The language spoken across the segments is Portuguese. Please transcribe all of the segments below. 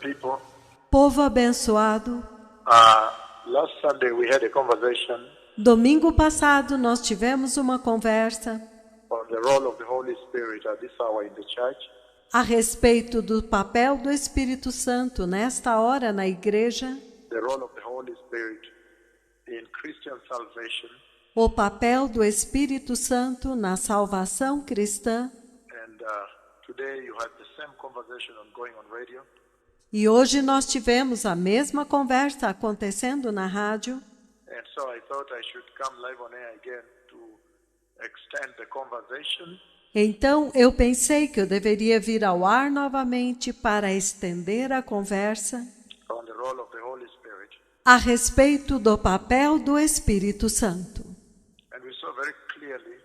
people. Povo abençoado, Last Sunday we had a conversation domingo passado nós tivemos uma conversa on the role of the Holy Spirit at this hour in the church. a respeito do papel do Espírito Santo nesta hora na igreja, The role of the Holy Spirit in Christian salvation. o papel do Espírito Santo na salvação cristã. And today you had the same conversation ongoing on radio. E hoje nós tivemos a mesma conversa acontecendo na rádio. And so I thought I should come live on air again to extend the conversation. Então eu pensei que eu deveria vir ao ar novamente para estender a conversa On the role of the Holy Spirit. a respeito do papel do Espírito Santo. And we saw very clearly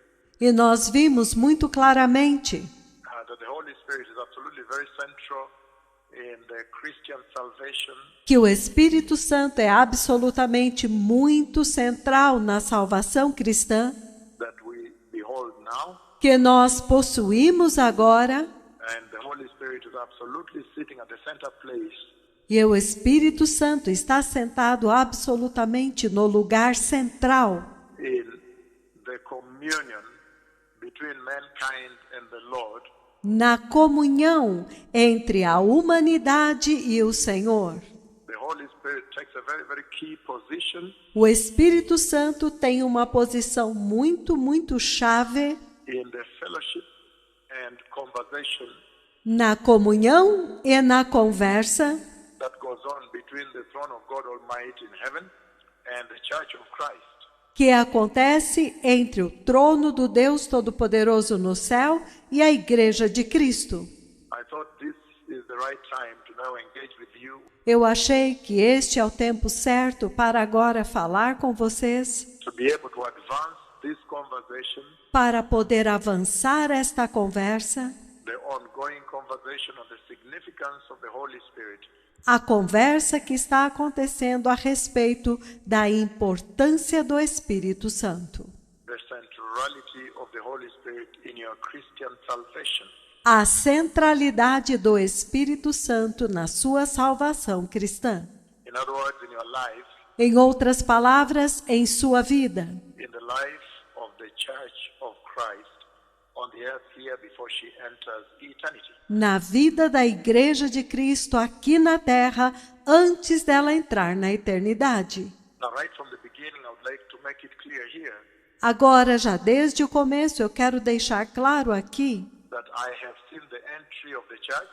E nós vimos muito claramente that the Holy Spirit is absolutely very central in the Christian salvation. que o Espírito Santo é absolutamente muito central na salvação cristã That we behold now, que nós possuímos agora, and the Holy Spirit is absolutely sitting at the center place e o Espírito Santo está sentado absolutamente no lugar central in the communion between mankind and the Lord, na comunhão entre a humanidade e o Senhor. the Holy Spirit takes a very, very key position O Espírito Santo tem uma posição muito chave in the fellowship and conversation na comunhão e na conversa that goes on between the throne of God Almighty in heaven and the Church of Christ. que acontece entre o trono do Deus Todo-Poderoso no céu e a Igreja de Cristo. I thought this is the right time to now engage with you Eu achei que este é o tempo certo para agora falar com vocês, to be able to advance this conversation, para poder avançar esta conversa, the ongoing conversation on the significance of the Holy Spirit a conversa que está acontecendo a respeito da importância do Espírito Santo, the centrality of the Holy Spirit in your Christian salvation. a centralidade do Espírito Santo na sua salvação cristã. In other words, in your life, Em outras palavras, em sua vida, in the life of the Church of Christ on the earth here before she enters eternity. na vida da Igreja de Cristo aqui na terra, antes dela entrar na eternidade. Now, right from the beginning, I would like to make it clear here Agora, já desde o começo, eu quero deixar claro aqui that I have seen the entry of the church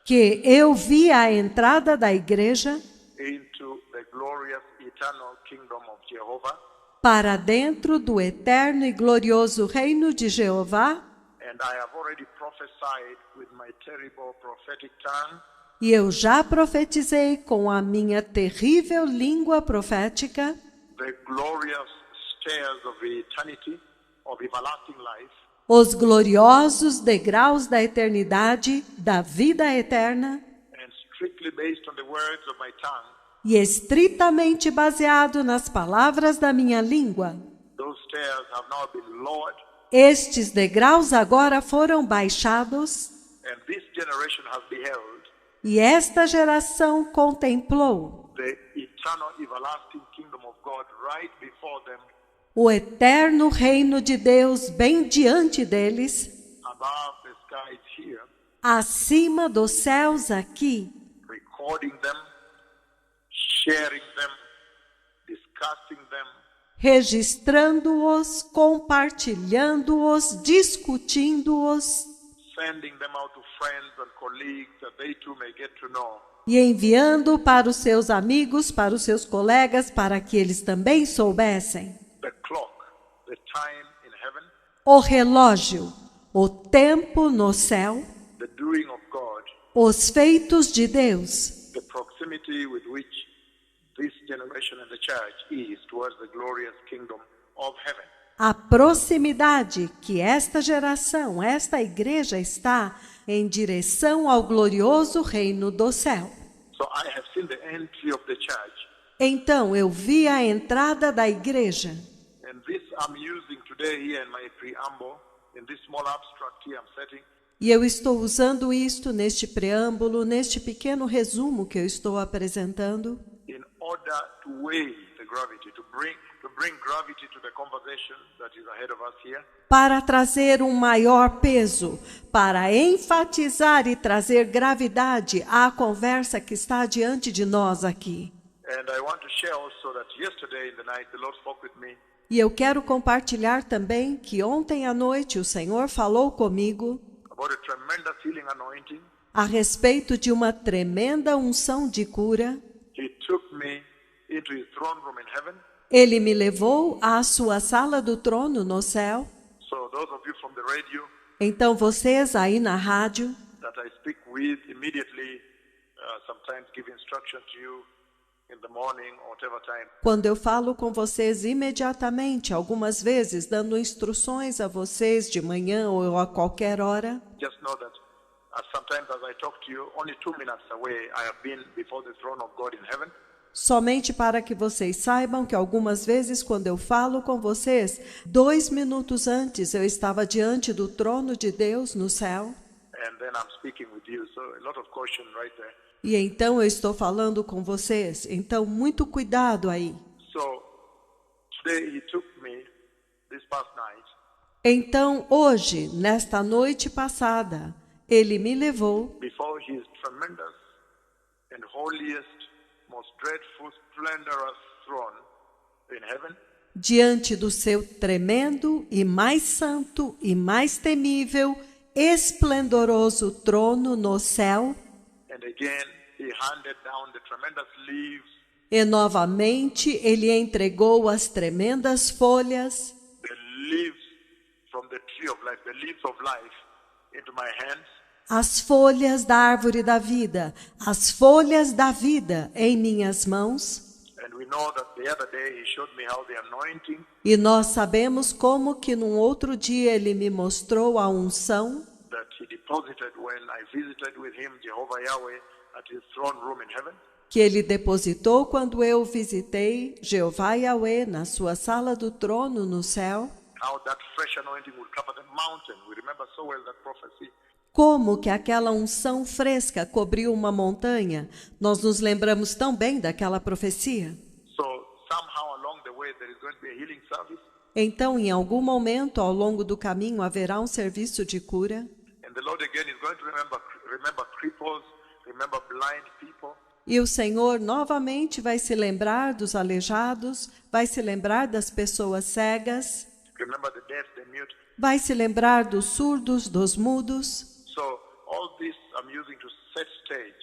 que eu vi a entrada da Igreja into the glorious eternal kingdom of Jehovah, para dentro do eterno e glorioso reino de Jeová, and I have already prophesied with my terrible prophetic tongue e eu já profetizei com a minha terrível língua profética the glorious stairs of eternity, of everlasting life, os gloriosos degraus da eternidade, da vida eterna, and strictly based on the words of my tongue, e estritamente baseado nas palavras da minha língua. those stairs have now been lowered, Estes degraus agora foram baixados, and this generation has beheld e esta geração contemplou the eternal everlasting kingdom of God right before them, o eterno reino de Deus bem diante deles, above the skies here, acima dos céus aqui, recording them, sharing them, discussing them, registrando-os, compartilhando-os, discutindo-os sending them out to friends and colleagues that they too may get to know e enviando para os seus amigos, para os seus colegas, para que eles também soubessem the clock, the time in heaven, o relógio, o tempo no céu, the doing of God, os feitos de Deus, the proximity with which this generation and the church is towards the glorious kingdom of heaven. a proximidade que esta geração, esta igreja está em direção ao glorioso reino do céu. So I have seen the entry of the church, Então eu vi a entrada da igreja, and this I'm using today here in my preamble, in this small abstract here I'm setting, E eu estou usando isto neste preâmbulo, neste pequeno resumo que eu estou apresentando, in order to weigh the gravity, to bring gravity to the conversation that is ahead of us here. para trazer um maior peso, para enfatizar e trazer gravidade à conversa que está diante de nós aqui. And I want to share also that yesterday in the night the Lord spoke with me E eu quero compartilhar também que ontem à noite o Senhor falou comigo about a tremendous healing anointing. a respeito de uma tremenda unção de cura. He took me into his throne room in heaven. Ele me levou à sua sala do trono no céu. So those of you from the radio Então vocês aí na rádio, that I speak with immediately, sometimes give instruction to you in the morning or whatever time. quando eu falo com vocês imediatamente, algumas vezes dando instruções a vocês de manhã ou a qualquer hora, Just know that sometimes as I talk to you, only 2 minutes away, I have been before the throne of God in heaven. somente para que vocês saibam que algumas vezes quando eu falo com vocês, 2 minutos antes eu estava diante do trono de Deus no céu. And then I'm speaking with you. So a lot of caution right there. E então eu estou falando com vocês. Então, muito cuidado aí. So today he took me this past night Então, hoje, nesta noite passada, ele me levou before his tremendous and holiest, most dreadful, splendorous throne in heaven. diante do seu tremendo e mais santo e mais temível, esplendoroso trono no céu. And again, he handed down the tremendous leaves, E novamente ele entregou as tremendas folhas, the leaves from the tree of life, the leaves of life into my hands. as folhas da árvore da vida, as folhas da vida em minhas mãos. And we know that the other day he showed me how the anointing E nós sabemos como que num outro dia ele me mostrou a unção that he deposited when I visited with him, Jehovah Yahweh, at his throne room in heaven. que ele depositou quando eu visitei Jeová Yahweh na sua sala do trono no céu. How that fresh anointing would cover the mountain. We remember so well that prophecy. Como que aquela unção fresca cobriu uma montanha. Nós nos lembramos tão bem daquela profecia. So somehow along the way there is going to be a healing service. Então, em algum momento ao longo do caminho haverá um serviço de cura. And the Lord again is going to remember cripples, remember blind people. E o Senhor novamente vai se lembrar dos aleijados, vai se lembrar das pessoas cegas, Remember the deaf, the mute. vai se lembrar dos surdos, dos mudos. So all this I'm using to set stage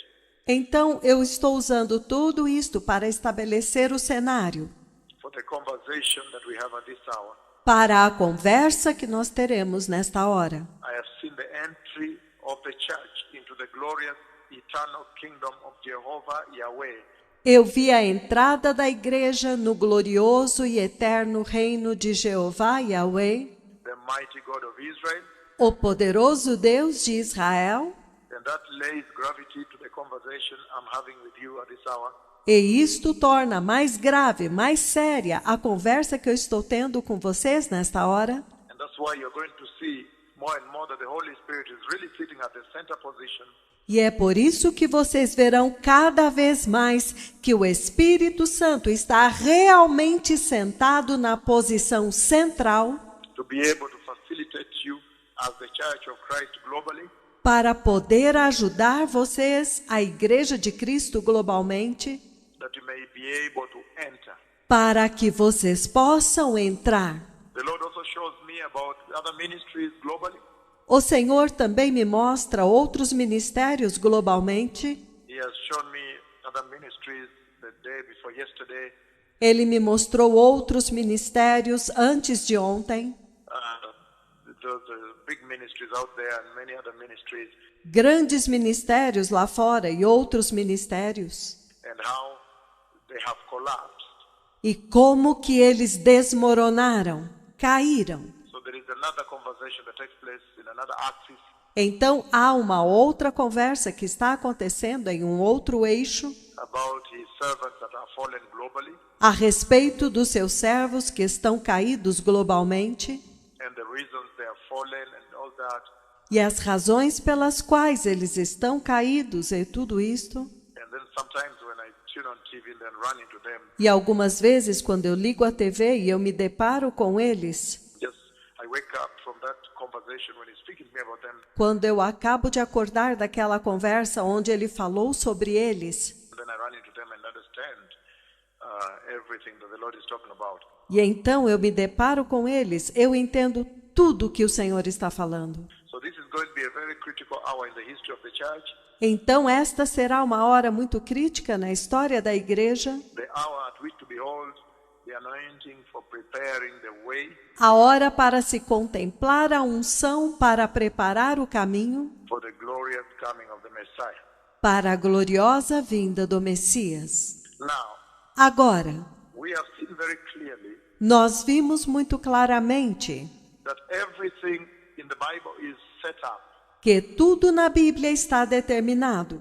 Então, eu estou usando tudo isto para estabelecer o cenário, for the conversation that we have at this hour. para a conversa que nós teremos nesta hora. I have seen the entry of the church into the glorious eternal kingdom of Jehovah Yahweh. Eu vi a entrada da igreja no glorioso e eterno reino de Jeová Yahweh, The mighty God of Israel, o poderoso Deus de Israel, and that lays gravity to the conversation I'm having with you at this hour. e isto torna mais grave, mais séria a conversa que eu estou tendo com vocês nesta hora. And that's why you're going to see more and more that the Holy Spirit is really sitting at the center position. E é por isso que vocês verão cada vez mais que o Espírito Santo está realmente sentado na posição central To be able to facilitate you as the Church of Christ globally, para poder ajudar vocês, a Igreja de Cristo globalmente, that you may be able to enter. para que vocês possam entrar. The Lord also shows me about other ministries globally. O Senhor também me mostra outros ministérios globalmente. He has shown me other ministries the day before yesterday. Ele me mostrou outros ministérios antes de ontem. The big ministries out there and many other ministries, Grandes ministérios lá fora e outros ministérios. and how they have collapsed. E como que eles desmoronaram, caíram. So there is another conversation that takes place in another axis Então há uma outra conversa que está acontecendo em um outro eixo about his servants that are fallen globally a respeito dos seus servos que estão caídos globalmente and the reasons they are fallen and all that. e as razões pelas quais eles estão caídos e tudo isto. And then sometimes when I tune on TV and then run into them, E algumas vezes, quando eu ligo a TV e eu me deparo com eles, just I wake up from that conversation when he's speaking to me about them, quando eu acabo de acordar daquela conversa onde ele falou sobre eles, and then I run into them and understand everything that the Lord is talking about. e então eu me deparo com eles, eu entendo tudo que o Senhor está falando. So this is going to be a very critical hour in the history of the church, Então esta será uma hora muito crítica na história da igreja, the hour at which to behold the anointing for preparing the way a hora para se contemplar a unção para preparar o caminho for the glorious coming of the Messiah. para a gloriosa vinda do Messias. Now, Agora, we have seen very clearly nós vimos muito claramente that everything in the Bible is set up, que tudo na Bíblia está determinado,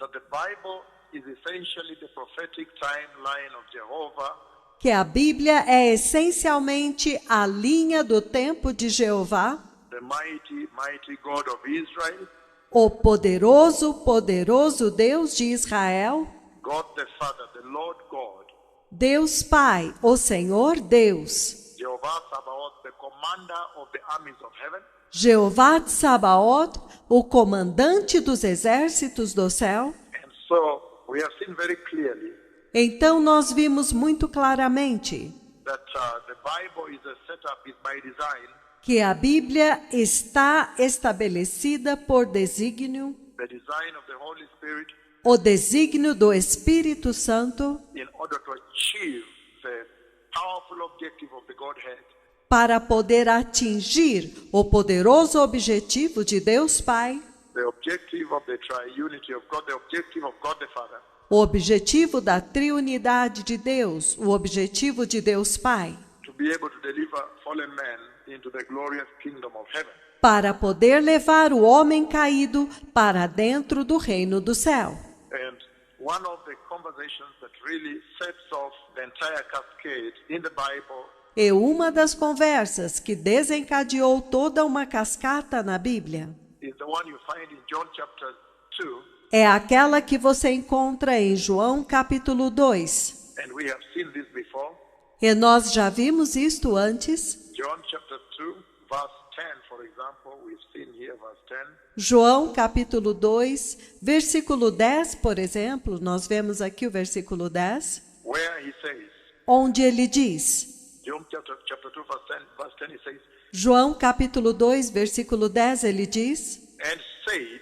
that the Bible is essentially the prophetic timeline of Jehovah, que a Bíblia é essencialmente a linha do tempo de Jeová, the mighty, mighty God of Israel, o poderoso, poderoso Deus de Israel, God the Father, the Lord God, Deus Pai, o Senhor Deus, Jehovah Sabaoth, the commander of the armies of heaven, Jeová de Sabaoth, o comandante dos exércitos do céu. and so we have seen very clearly Então nós vimos muito claramente that the Bible is a setup, is by design, que a Bíblia está estabelecida por desígnio, the design of the Holy Spirit, o desígnio do Espírito Santo, in order to achieve the powerful objective of the Godhead, para poder atingir o poderoso objetivo de Deus Pai, the objective of the triunity of God, the objective of God the Father, o objetivo da triunidade de Deus, o objetivo de Deus Pai, to be able to deliver fallen men into the glorious kingdom of heaven. para poder levar o homem caído para dentro do reino do céu. And one of the conversations that really sets off the entire cascade in the Bible E uma das conversas que desencadeou toda uma cascata na Bíblia is the one you find in John chapter 2, é aquela que você encontra em João capítulo 2. and we have seen this before. E nós já vimos isto antes. John chapter 2, verse 10, for example, we've seen here verse 10. João capítulo 2, versículo 10, por exemplo, nós vemos aqui o versículo 10, Where he says, onde ele diz, John chapter 2, verse 10, he says, João capítulo 2, versículo 10, ele diz, and said,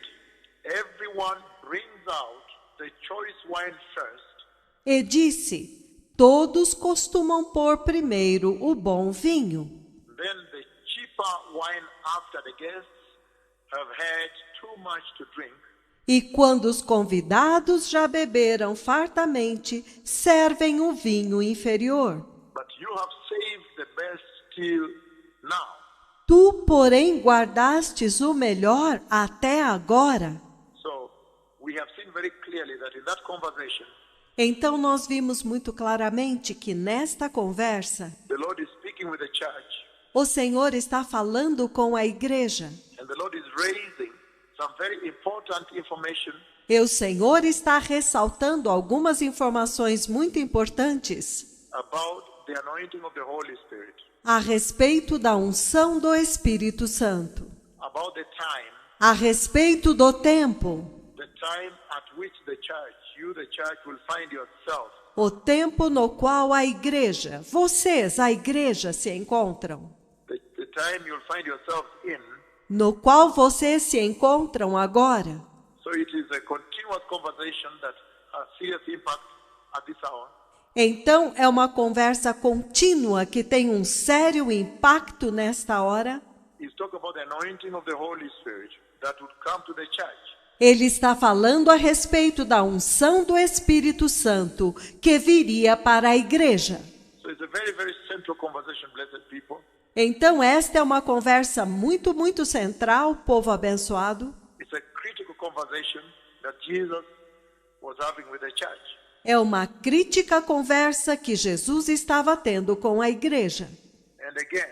everyone brings out the choice wine first, e disse, todos costumam pôr primeiro o bom vinho, then the cheaper wine after the guests have had too much to drink, e quando os convidados já beberam fartamente, servem o vinho inferior. but you have saved the best till now. Tu, porém, guardastes o melhor até agora. So we have seen very clearly that in that conversation, Então nós vimos muito claramente que nesta conversa, the Lord is speaking with the church, o Senhor está falando com a igreja. and the Lord is raising some very important information E o Senhor está ressaltando algumas informações muito importantes about the anointing of the Holy Spirit, a respeito da unção do Espírito Santo, about the time a respeito do tempo, at which the church, you the church, will find yourself o tempo no qual a igreja, vocês, a igreja, se encontram, the time you'll find yourself in. no qual vocês se encontram agora. So it is a continuous conversation that has serious impact at this hour. Então, é uma conversa contínua que tem um sério impacto nesta hora. He's talking about the anointing of the Holy Spirit that would come to the church. Ele está falando a respeito da unção do Espírito Santo que viria para a igreja. So it's a very, very central conversation, blessed people. Então, esta é uma conversa muito, muito central, povo abençoado. It's a critical conversation that Jesus was having with the church. É uma crítica conversa que Jesus estava tendo com a igreja. And again,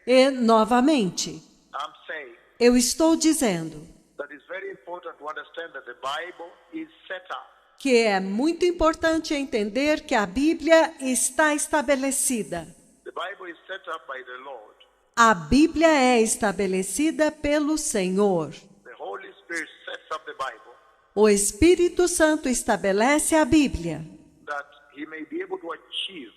E, novamente, I'm saying Eu estou dizendo that it's very important to understand that the Bible is set up. que é muito importante entender que a Bíblia está estabelecida. The Bible is set up by the Lord. A Bíblia é estabelecida pelo Senhor. The Holy Spirit sets up the Bible O Espírito Santo estabelece a Bíblia that he may be able to achieve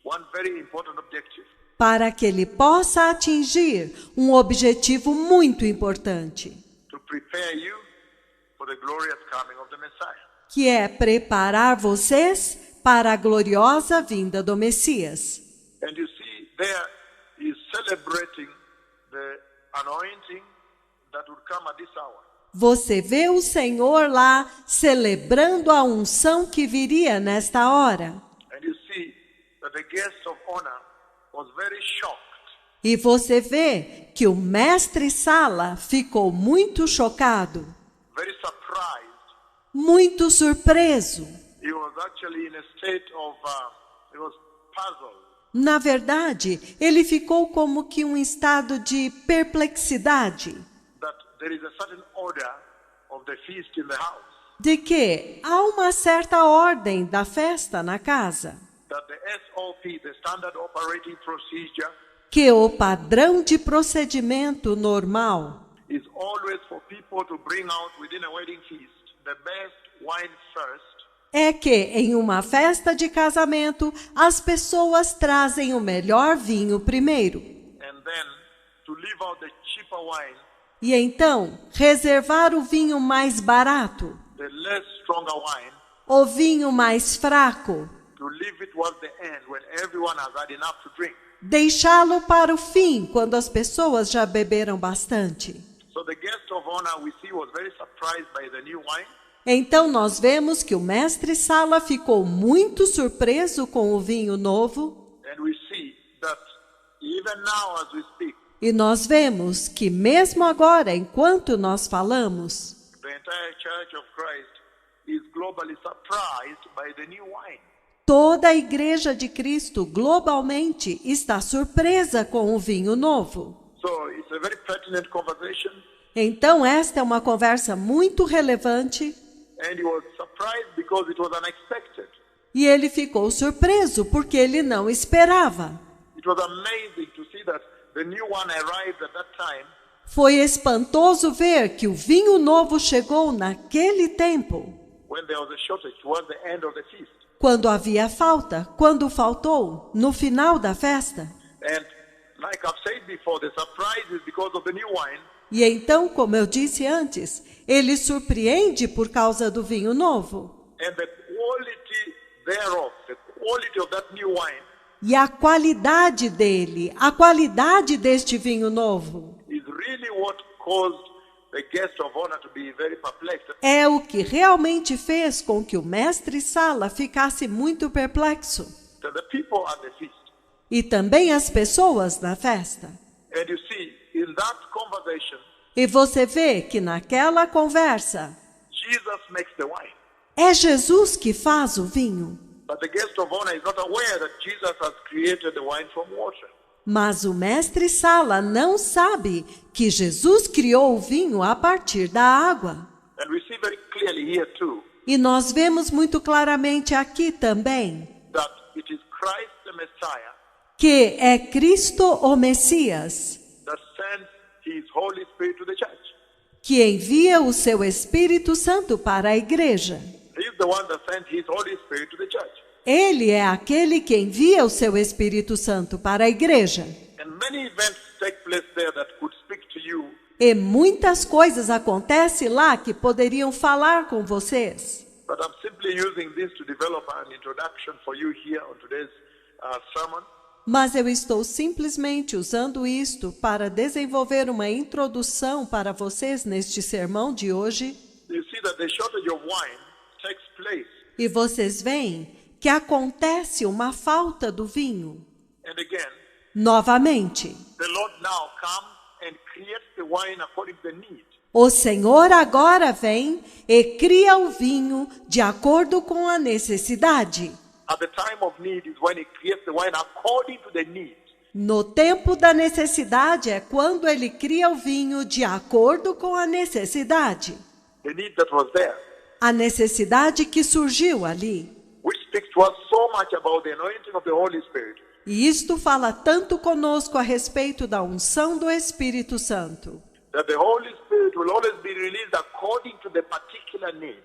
one very important objective. para que ele possa atingir um objetivo muito importante, To prepare you for the glorious coming of the Messiah. que é preparar vocês para a gloriosa vinda do Messias. And you see, there is celebrating the anointing that would come at this hour. Você vê o Senhor lá celebrando a unção que viria nesta hora. And you see that the guest of honor was very shocked. E você vê que o mestre Sala ficou muito chocado, Very surprised. muito surpreso. He was actually in a state of, he was puzzled. Na verdade, ele ficou como que um estado de perplexidade, That there is a certain order of the feast in the house. de que há uma certa ordem da festa na casa, That the SOP, the Standard Operating Procedure, que o padrão de procedimento normal is always for people to bring out within a wedding feast the best wine first, é que em uma festa de casamento as pessoas trazem o melhor vinho primeiro and then to leave out the cheaper wine, e então reservar o vinho mais barato, the less stronger wine, o vinho mais fraco, to leave it towards the end when everyone has had enough to drink. deixá-lo para o fim quando as pessoas já beberam bastante. So the guest of honor we see was very surprised by the new wine. Então nós vemos que o mestre Sala ficou muito surpreso com o vinho novo, And we see that even now as we speak, e nós vemos que mesmo agora, enquanto nós falamos, the entire Church of Christ is globally surprised by the new wine. toda a Igreja de Cristo globalmente está surpresa com o vinho novo. So it's a very pertinent conversation, Então esta é uma conversa muito relevante and he was surprised because it was unexpected. e ele ficou surpreso porque ele não esperava. It was amazing to see that the new one arrived at that time, Foi espantoso ver que o vinho novo chegou naquele tempo, when there was a shortage towards the end of the feast. quando havia falta, quando faltou, no final da festa. And like I've said before, the surprise is because of the new wine, E então, como eu disse antes, ele surpreende por causa do vinho novo. and the quality thereof, the quality of that new wine E a qualidade dele, a qualidade deste vinho novo, is really what caused the guest of honor to be very perplexed. é o que realmente fez com que o mestre Sala ficasse muito perplexo. So the people at the feast. E também as pessoas na festa. And you see, in that conversation, E você vê que naquela conversa, Jesus makes the wine. é Jesus que faz o vinho. But the guest of honor is not aware that Jesus has created the wine from water. Mas o mestre Sala não sabe que Jesus criou o vinho a partir da água. And we see very clearly here too E nós vemos muito claramente aqui também that it is Christ the Messiah que é Cristo o Messias that sends his Holy Spirit to the church. que envia o seu Espírito Santo para a igreja. He is the one that sent his Holy Spirit to the church. Ele é aquele que envia o seu Espírito Santo para a igreja. And many events take place there that could speak to you. E muitas coisas acontecem lá que poderiam falar com vocês. But I'm simply using this to develop an introduction for you here on today's sermon. Mas eu estou simplesmente usando isto para desenvolver uma introdução para vocês neste sermão de hoje. You see that the shortage of wine takes place. E vocês veem que acontece uma falta do vinho. And again, Novamente, the Lord now comes and creates the wine according to the need. o Senhor agora vem e cria o vinho de acordo com a necessidade. At the time of need is when he creates the wine according to the need. No tempo da necessidade é quando ele cria o vinho de acordo com a necessidade. The need that was there. A necessidade que surgiu ali. Which speaks to us so much about the anointing of the Holy Spirit. E isto fala tanto conosco a respeito da unção do Espírito Santo. That the Holy Spirit will always be released according to the particular need.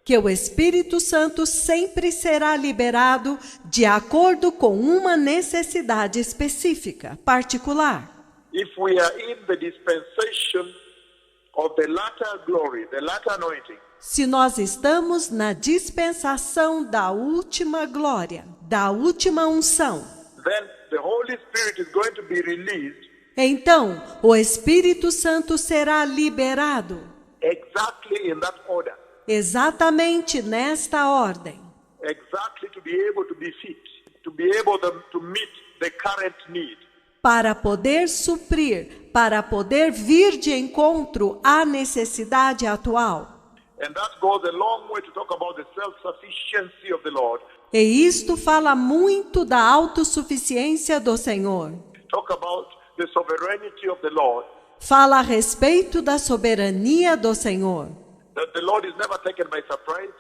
Que o Espírito Santo sempre será liberado de acordo com uma necessidade específica, particular. If we are in the dispensation of the latter glory, the latter anointing, Se nós estamos na dispensação da última glória, da última unção, then the Holy Spirit is going to be released então o Espírito Santo será liberado exactly in that order. exatamente nesta ordem, Exactly to be able to be fit, to be able to meet the current need. para poder suprir, para poder vir de encontro à necessidade atual. And that goes a long way to talk about the self-sufficiency of the Lord. E isto fala muito da autossuficiência do Senhor. Talk about the sovereignty of the Lord. Fala a respeito da soberania do Senhor. That the Lord is never taken by surprise.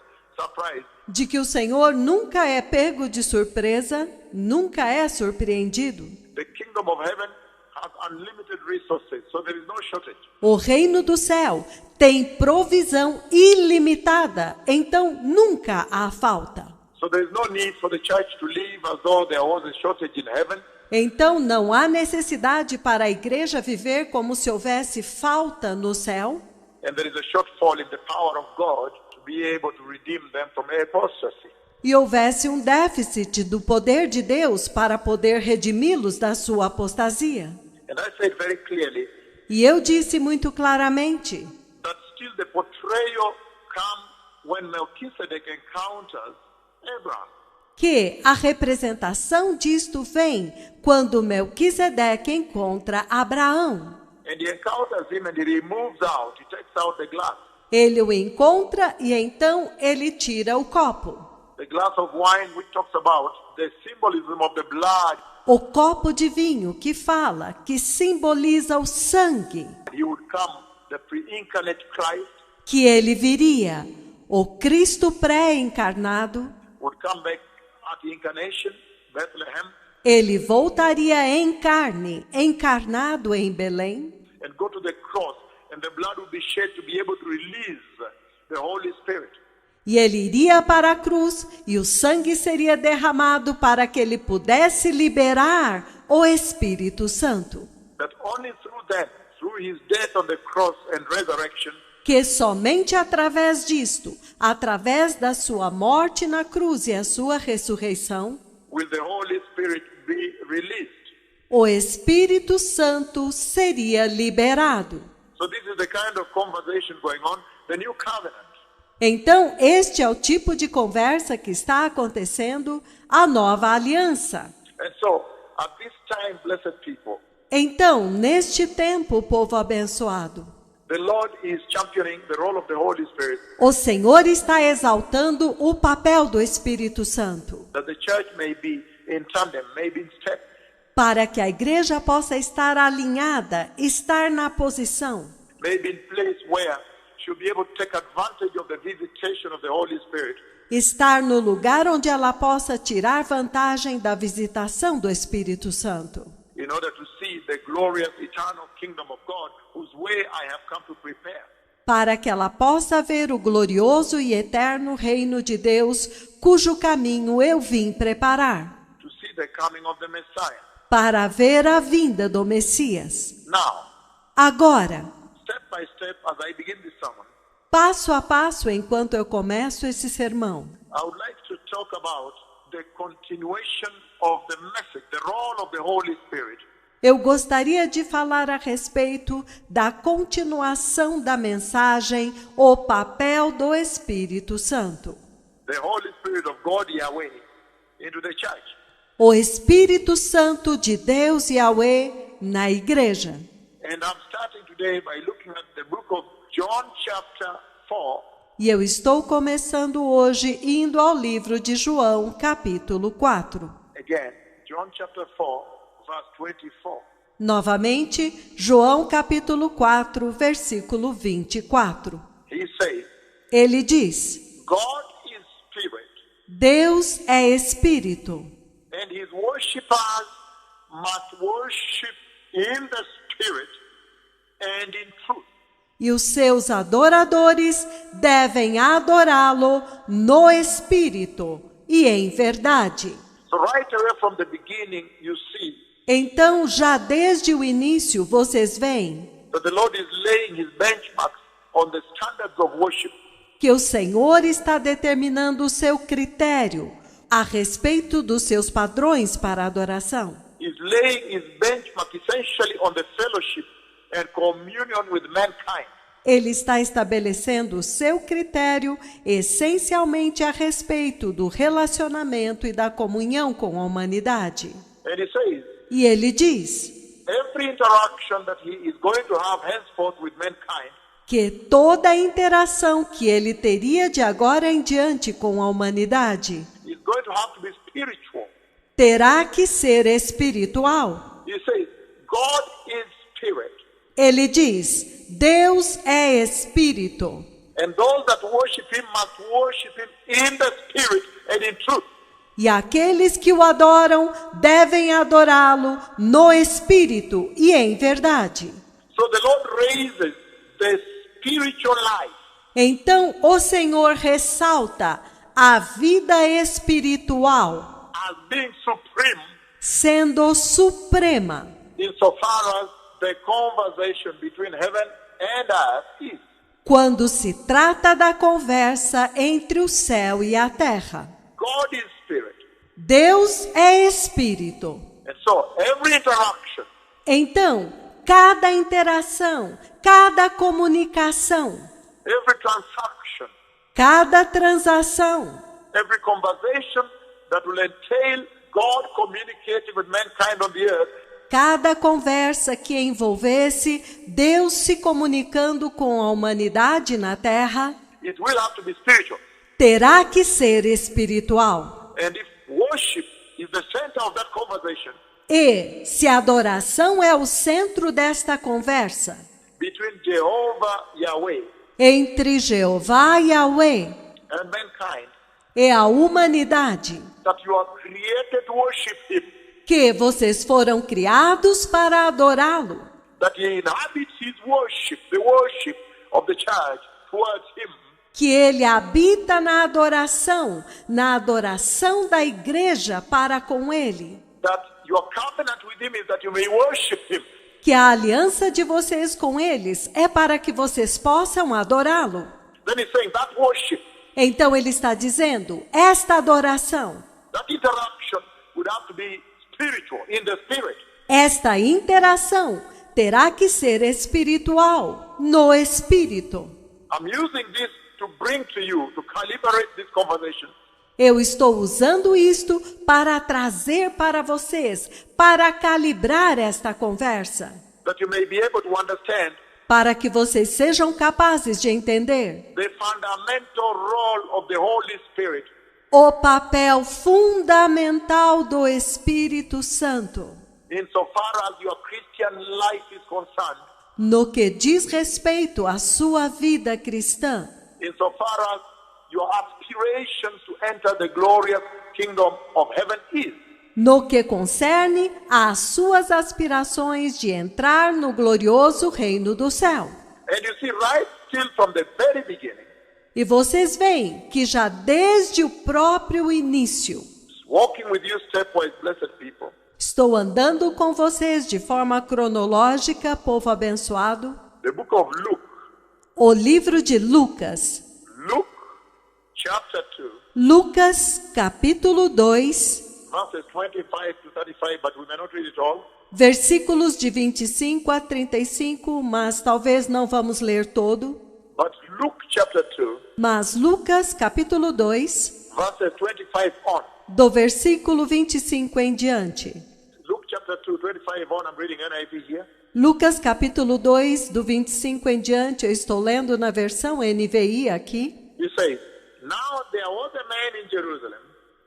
De que o Senhor nunca é pego de surpresa, nunca é surpreendido. The kingdom of heaven has unlimited resources, so there is no shortage. O reino do céu tem provisão ilimitada, então nunca há falta. So there is no need for the church to live as though there was a shortage in heaven. Então não há necessidade para a igreja viver como se houvesse falta no céu. And there is a shortfall in the power of God to be able to redeem them from apostasy. E houvesse um déficit do poder de Deus para poder redimi-los da sua apostasia. And I said very clearly E eu disse muito claramente that still the portrayal comes when Melchizedek encounters Abraham. que a representação disto vem quando Melquisedeque encontra Abraão. And he encounters him and he moves out, he takes out the glass. Ele o encontra e então ele tira o copo. The glass of wine which talks about the symbolism of the blood. O copo de vinho que fala, que simboliza o sangue, He would come, the pre-incarnate Christ que ele viria. O Cristo pré-encarnado, would come back at the incarnation, Bethlehem, ele voltaria em carne, encarnado em Belém, and go to the cross, and the blood would be shed to be able to release the Holy Spirit. e ele iria para a cruz, e o sangue seria derramado para que ele pudesse liberar o Espírito Santo. That only through that, through his death on the cross and resurrection, Que somente através disto, através da sua morte na cruz e a sua ressurreição, will the Holy Spirit be released. o Espírito Santo seria liberado. So this is the kind of conversation going on, the new covenant. Então, este é o tipo de conversa que está acontecendo, a nova aliança. And so, at this time, blessed people, Então, neste tempo, povo abençoado, the Lord is championing the role of the Holy Spirit, o Senhor está exaltando o papel do Espírito Santo, that the church may be in tandem, may be in step, para que a igreja possa estar alinhada, estar na posição, may be in place where she'll be able to take advantage of the visitation of the Holy Spirit, estar no lugar onde ela possa tirar vantagem da visitação do Espírito Santo, in order to see the glorious eternal kingdom of God, whose way I have come to prepare. para que ela possa ver o glorioso e eterno reino de Deus, cujo caminho eu vim preparar, To see the coming of the Messiah. para ver a vinda do Messias. Now, Agora, step by step, as I begin this sermon, passo a passo, enquanto eu começo esse sermão, I would like to talk about the continuation of the message, the role of the Holy Spirit eu gostaria de falar a respeito da continuação da mensagem, o papel do Espírito Santo. the Holy Spirit of God Yahweh into the church. O Espírito Santo de Deus Yahweh na igreja. And I'm starting today by looking at the book of John chapter 4, E eu estou começando hoje indo ao livro de João, capítulo 4. again, John chapter 4, verse 24. Novamente, João capítulo 4, versículo 24. He says, Ele diz: God is spirit, Deus é Espírito, and his worshippers must worship in the spirit and in truth. e os seus adoradores devem adorá-lo no Espírito e em verdade. So right away from the beginning, you see Então, já desde o início, vocês veem that the Lord is laying his benchmarks on the standards of worship. que o Senhor está determinando o seu critério a respeito dos seus padrões para adoração. He's laying his benchmark essentially on the fellowship and communion with mankind. Ele está estabelecendo o seu critério essencialmente a respeito do relacionamento e da comunhão com a humanidade. And he says, E ele diz every interaction that he is going to have henceforth with mankind que toda a interação que ele teria de agora em diante com a humanidade is going to have to be spiritual. terá que ser espiritual. He says, God is spirit, Ele diz: Deus é Espírito, and those that worship him must worship him in the spirit and in truth. e aqueles que o adoram devem adorá-lo no Espírito e em verdade. So the Lord raises the spiritual life Então o Senhor ressalta a vida espiritual as being supreme sendo suprema, insofar as the conversation between heaven and earth is. quando se trata da conversa entre o céu e a terra. God is spirit. Deus é Espírito. And so every interaction Então, cada interação, cada comunicação, every transaction, cada transação, every conversation that will entail God communicating with mankind on the earth cada conversa que envolvesse Deus se comunicando com a humanidade na terra, it will have to be spiritual. terá que ser espiritual. And if worship is the center of that conversation E, se a adoração é o centro desta conversa, between Jehovah, Yahweh, entre Jeová e Yahweh and mankind, e a humanidade, that you are created to worship him, que vocês foram criados para adorá-lo, that he inhabits his worship, the worship of the church towards him, que ele habita na adoração da igreja para com ele, that your covenant with him is that you may worship him. que a aliança de vocês com eles é para que vocês possam adorá-lo. Then he's saying that worship, Então ele está dizendo, esta adoração, that interaction would have to be spiritual, in the spirit. esta interação terá que ser espiritual, no Espírito. I'm using this to bring to you, to calibrate this conversation, Eu estou usando isto para trazer para vocês, para calibrar esta conversa, that you may be able to understand para que vocês sejam capazes de entender the fundamental role of the Holy Spirit o papel fundamental do Espírito Santo insofar as your Christian life is concerned, no que diz respeito à sua vida cristã, insofar as your aspirations to enter the glorious kingdom of heaven is. no que concerne às suas aspirações de entrar no glorioso reino do céu. And you see, right still from the very beginning, E vocês veem que já desde o próprio início, walking with you stepwise, blessed people, estou andando com vocês de forma cronológica, povo abençoado, the book of Luke, o livro de Lucas, Luke chapter 2, Lucas capítulo 2, verses 25 to 35, but we may not read it all. versículos de 25 a 35, mas talvez não vamos ler todo. But Luke chapter 2, Mas Lucas capítulo 2, verses 25 on. do versículo 25 em diante. Luke chapter 2, 25 on, I'm reading NIV here. Lucas capítulo 2, do 25 em diante, eu estou lendo na versão NVI aqui. He says, now there was a man in Jerusalem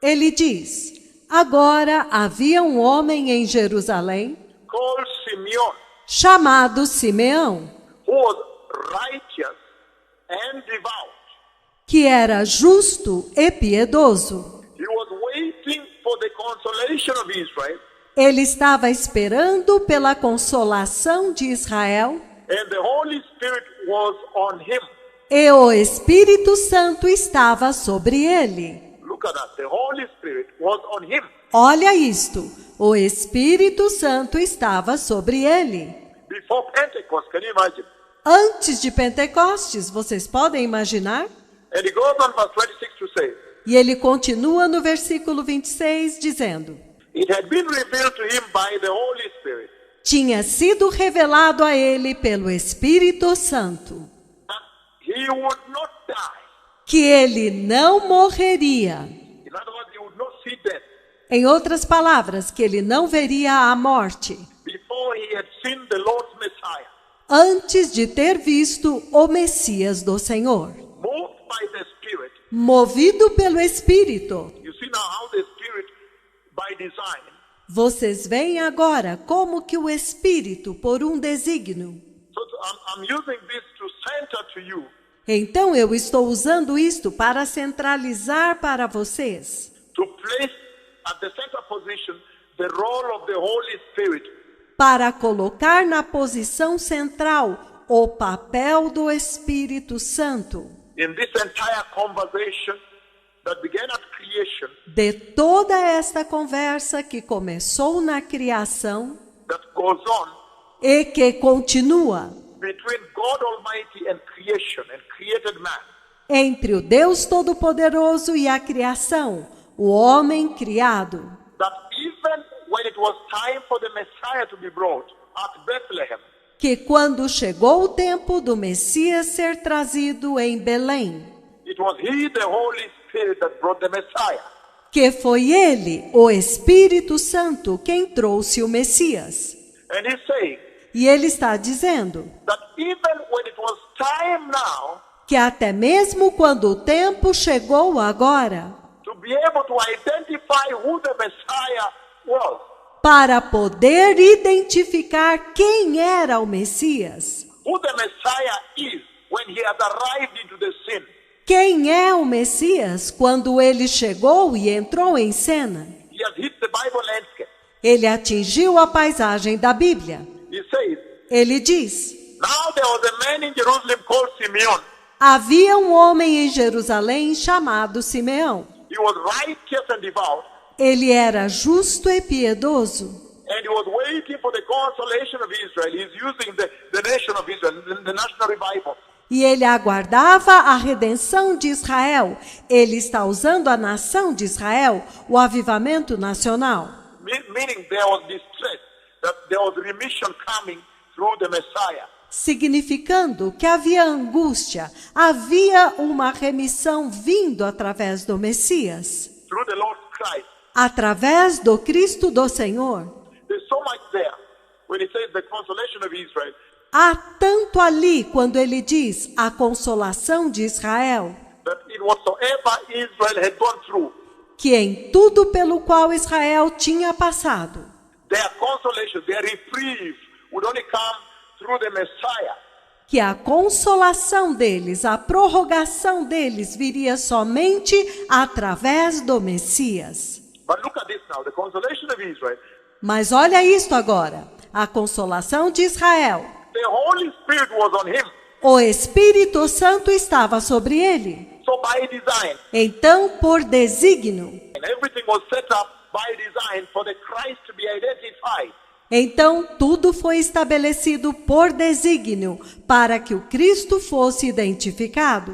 Ele diz: Agora havia um homem em Jerusalém, called Simeon, chamado Simeão, who was righteous and devout. que era justo e piedoso. He was waiting for the consolation of Israel, Ele estava esperando pela consolação de Israel, and the Holy Spirit was on him. e o Espírito Santo estava sobre ele. Look at that. The Holy Spirit was on him. Olha isto, o Espírito Santo estava sobre ele. Before Pentecost, can you imagine? Antes de Pentecostes, vocês podem imaginar? And he goes on verse 26 to say, E ele continua no versículo 26 dizendo: it had been revealed to him by the Holy Spirit tinha sido revelado a ele pelo Espírito Santo that he would not die. que ele não morreria. In other words, he would not see death Em outras palavras, que ele não veria a morte before he had seen the Lord's Messiah. antes de ter visto o Messias do Senhor. Moved by the Spirit, Movido pelo Espírito. you see now how the Spirit, by design, Vocês veem agora como que o Espírito, por um desígnio. so I'm using this to center to you Então eu estou usando isto para centralizar para vocês, to place at the center position the role of the Holy Spirit para colocar na posição central o papel do Espírito Santo in this entire conversation that began at creation, de toda esta conversa que começou na criação that goes on e que continua between God Almighty and creation and created man. entre o Deus Todo-Poderoso e a criação, o homem criado. That even when it was time for the Messiah to be brought at Bethlehem, Que quando chegou o tempo do Messias ser trazido em Belém, it was He, the Holy Spirit, that brought the Messiah. que foi ele, o Espírito Santo, quem trouxe o Messias. And He's saying E ele está dizendo that even when it was time now que até mesmo quando o tempo chegou agora, to be able to identify who the Messiah was, para poder identificar quem era o Messias, who the Messiah is when He has arrived into the scene, quem é o Messias quando ele chegou e entrou em cena, He has hit the Bible landscape. ele atingiu a paisagem da Bíblia. He says, Ele diz: now there was a man in Jerusalem called Simeon. havia um homem em Jerusalém chamado Simeão. He was righteous and devout, Ele era justo e piedoso, and he was waiting for the consolation of Israel. He's using the nation of Israel, the national revival. e ele aguardava a redenção de Israel. Ele está usando a nação de Israel, o avivamento nacional, Meaning there was distress, that there was remission coming through the Messiah. significando que havia angústia, havia uma remissão vindo através do Messias, Through the Lord Christ. através do Cristo do Senhor. There's so much there when it says the consolation of Israel, Há tanto ali quando ele diz a consolação de Israel, that in whatsoever Israel had gone through, que em tudo pelo qual Israel tinha passado, their consolation, their reprieve would only come through the Messiah. que a consolação deles, a prorrogação deles viria somente através do Messias. But look at this now, the consolation of Israel. Mas olha isto agora, a consolação de Israel. The Holy Spirit was on him. O Espírito Santo estava sobre ele. So by design, Então, por desígnio, and everything was set up by design for the Christ to be identified. então tudo foi estabelecido por desígnio para que o Cristo fosse identificado.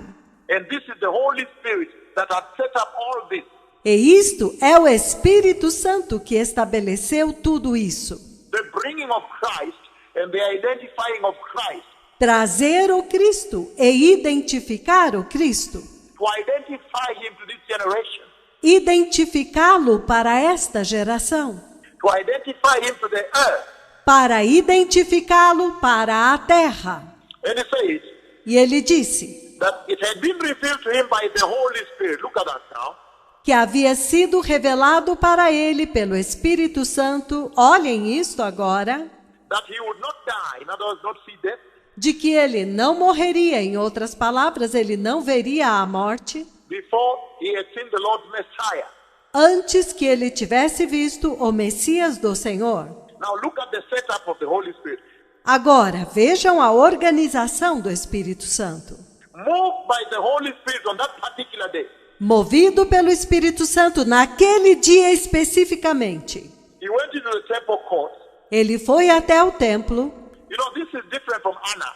And this is the Holy Spirit that had set up all this. E isto é o Espírito Santo que estabeleceu tudo isso. The bringing of Christ and the identifying of Christ. Trazer o Cristo e identificar o Cristo. To identify Him to this generation. Identificá-lo para esta geração. To identify Him to the earth. Para identificá-lo para a terra. And He says E ele disse that it had been revealed to Him by the Holy Spirit. Look at that now. que havia sido revelado para ele pelo Espírito Santo, olhem isto agora, that he would not die, in other words, not see death, de que ele não morreria, em outras palavras, ele não veria a morte, before he had seen the Lord's Messiah. antes que ele tivesse visto o Messias do Senhor. Now look at the setup of the Holy Spirit. Agora, vejam a organização do Espírito Santo. Moved by the Holy Spirit on that particular day, Movido pelo Espírito Santo naquele dia especificamente, he went into the temple court. ele foi até o templo. You know, this is different from Anna.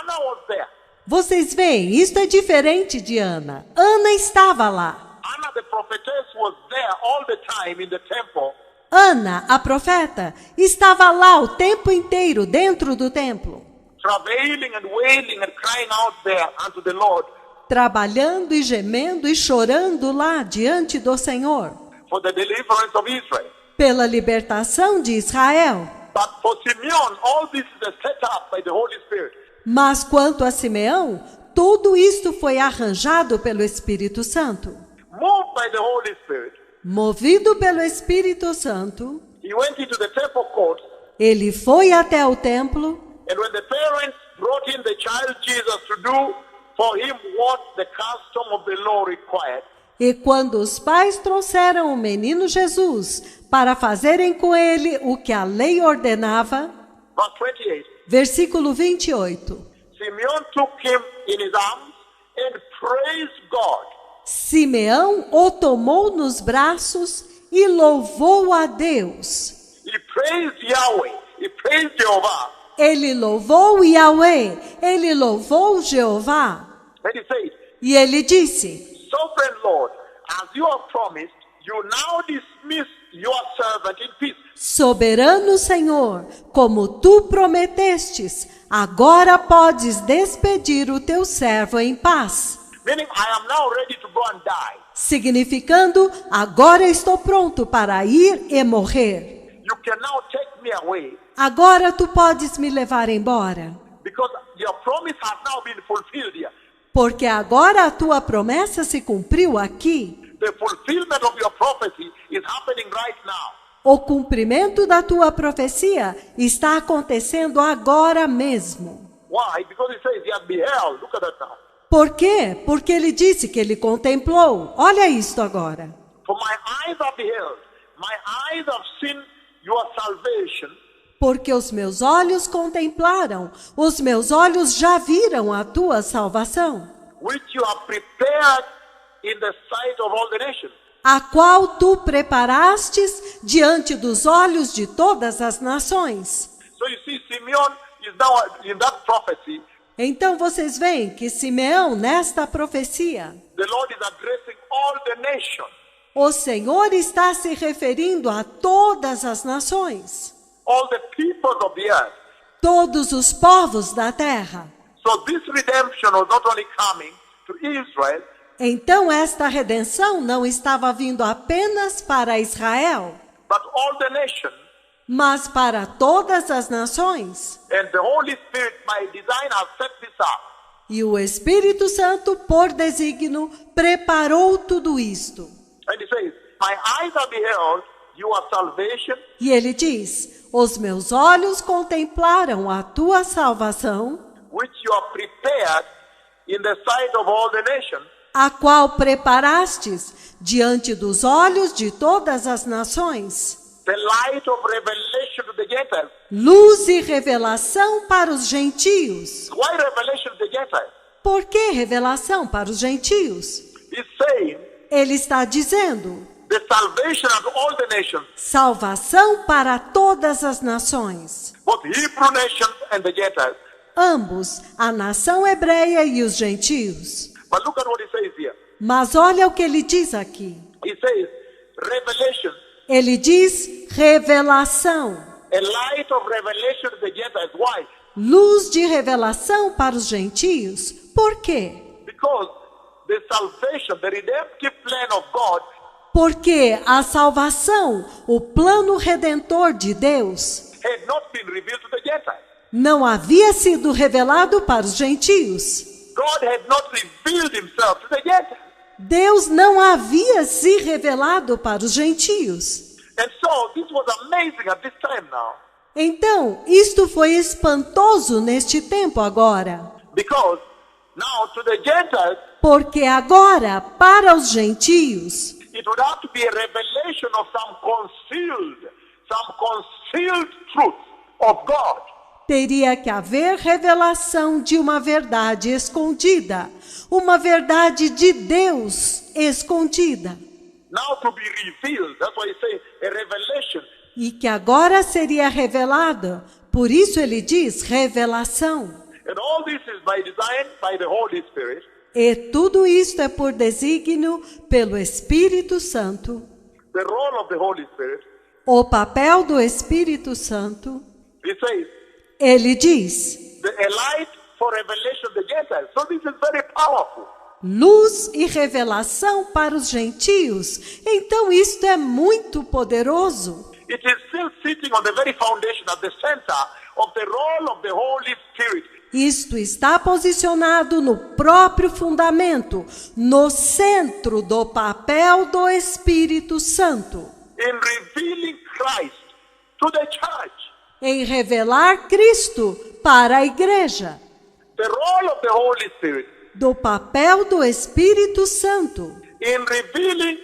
Anna was there. Vocês veem, isto é diferente de Ana. Ana estava lá. Anna, the prophetess, was there all the time in the temple, Ana, a profeta, estava lá o tempo inteiro dentro do templo, travailing and wailing and crying out there unto the Lord trabalhando e gemendo e chorando lá diante do Senhor, for the deliverance of Israel. pela libertação de Israel. But for Simeon, all this is set up by the Holy Spirit. Mas quanto a Simeão, tudo isto foi arranjado pelo Espírito Santo. Moved by the Holy Spirit, Movido pelo Espírito Santo, he went into the temple court, ele foi até o templo, and when the parents brought in the child Jesus to do for him what the custom of the law required, e quando os pais trouxeram o menino Jesus para fazerem com ele o que a lei ordenava, verse 28, versículo 28, Simeon took him in his arms and praised God. Simeão o tomou nos braços e louvou a Deus. He praised Yahweh. He praised Jehovah. Ele louvou Yahweh, ele louvou Jeová. And he said, E ele disse: Sovereign Lord, as you have promised, you now dismiss your servant in peace. Soberano Senhor, como tu prometestes, agora podes despedir o teu servo em paz. Meaning, I am now ready to go and die. Significando, agora estou pronto para ir e morrer. You can now take me away Agora tu podes me levar embora, because your promise has now been fulfilled here. porque agora a tua promessa se cumpriu aqui. The fulfillment of your prophecy is happening right now. O cumprimento da tua profecia está acontecendo agora mesmo. Why? Because he says he has beheld. Look at that now. Por quê? Porque ele disse que ele contemplou. Olha isto agora. For my eyes have beheld, my eyes have seen your salvation, Porque os meus olhos contemplaram, os meus olhos já viram a tua salvação, which you have prepared in the sight of all the nations. a qual tu preparastes diante dos olhos de todas as nações. So you see, Simeon is now in that prophecy. Então vocês veem que Simeão, nesta profecia, The Lord is addressing all the nations, o Senhor está se referindo a todas as nações, all the peoples of the earth. todos os povos da terra. So this redemption was not only coming to Israel, Então esta redenção não estava vindo apenas para Israel, but all the nations. mas para todas as nações. And the Holy Spirit, by design, has set this up. E o Espírito Santo, por desígnio, preparou tudo isto. And he says, my eyes have beheld your salvation, E ele diz: os meus olhos contemplaram a tua salvação, which you have prepared in the sight of all the nations, a qual preparastes diante dos olhos de todas as nações, the light of revelation to the Gentiles. luz e revelação para os gentios. Why revelation to the Gentiles? Por que revelação para os gentios? He's saying Ele está dizendo: the salvation of all the nations, salvação para todas as nações, both Hebrew nations and the Gentiles. ambos, a nação hebreia e os gentios. But look at what he says here. Mas olha o que ele diz aqui. He says, revelation, Ele diz revelação, a light of revelation to the Gentiles. Why? luz de revelação para os gentios. Por quê? Because the salvation, the redemptive plan of God, Porque a salvação, o plano redentor de Deus, had not been revealed to the Gentiles. não havia sido revelado para os gentios. God had not revealed himself to the Gentiles. Deus não havia se revelado para os gentios. And so this was amazing at this time now. Então, isto foi espantoso neste tempo agora. Because now to the Gentiles, Porque agora, para os gentios, it would have to be a revelation of some concealed truth of God. teria que haver revelação de uma verdade escondida, uma verdade de Deus escondida, Now to be revealed. That's why he say a revelation. e que agora seria revelada. Por isso ele diz revelação. And all this is by design by the Holy Spirit. E tudo isto é por desígnio pelo Espírito Santo. The role of the Holy Spirit. O papel do Espírito Santo, He says, ele diz, a light for revelation of the Gentiles. So this is very powerful. luz e revelação para os gentios. Então isto é muito poderoso. It is still sitting on the very foundation at the center of the role of the Holy Spirit. Isto está posicionado no próprio fundamento, no centro do papel do Espírito Santo, In revealing Christ to the church. em revelar Cristo para a igreja, The role of the Holy Spirit do papel do Espírito Santo, in revealing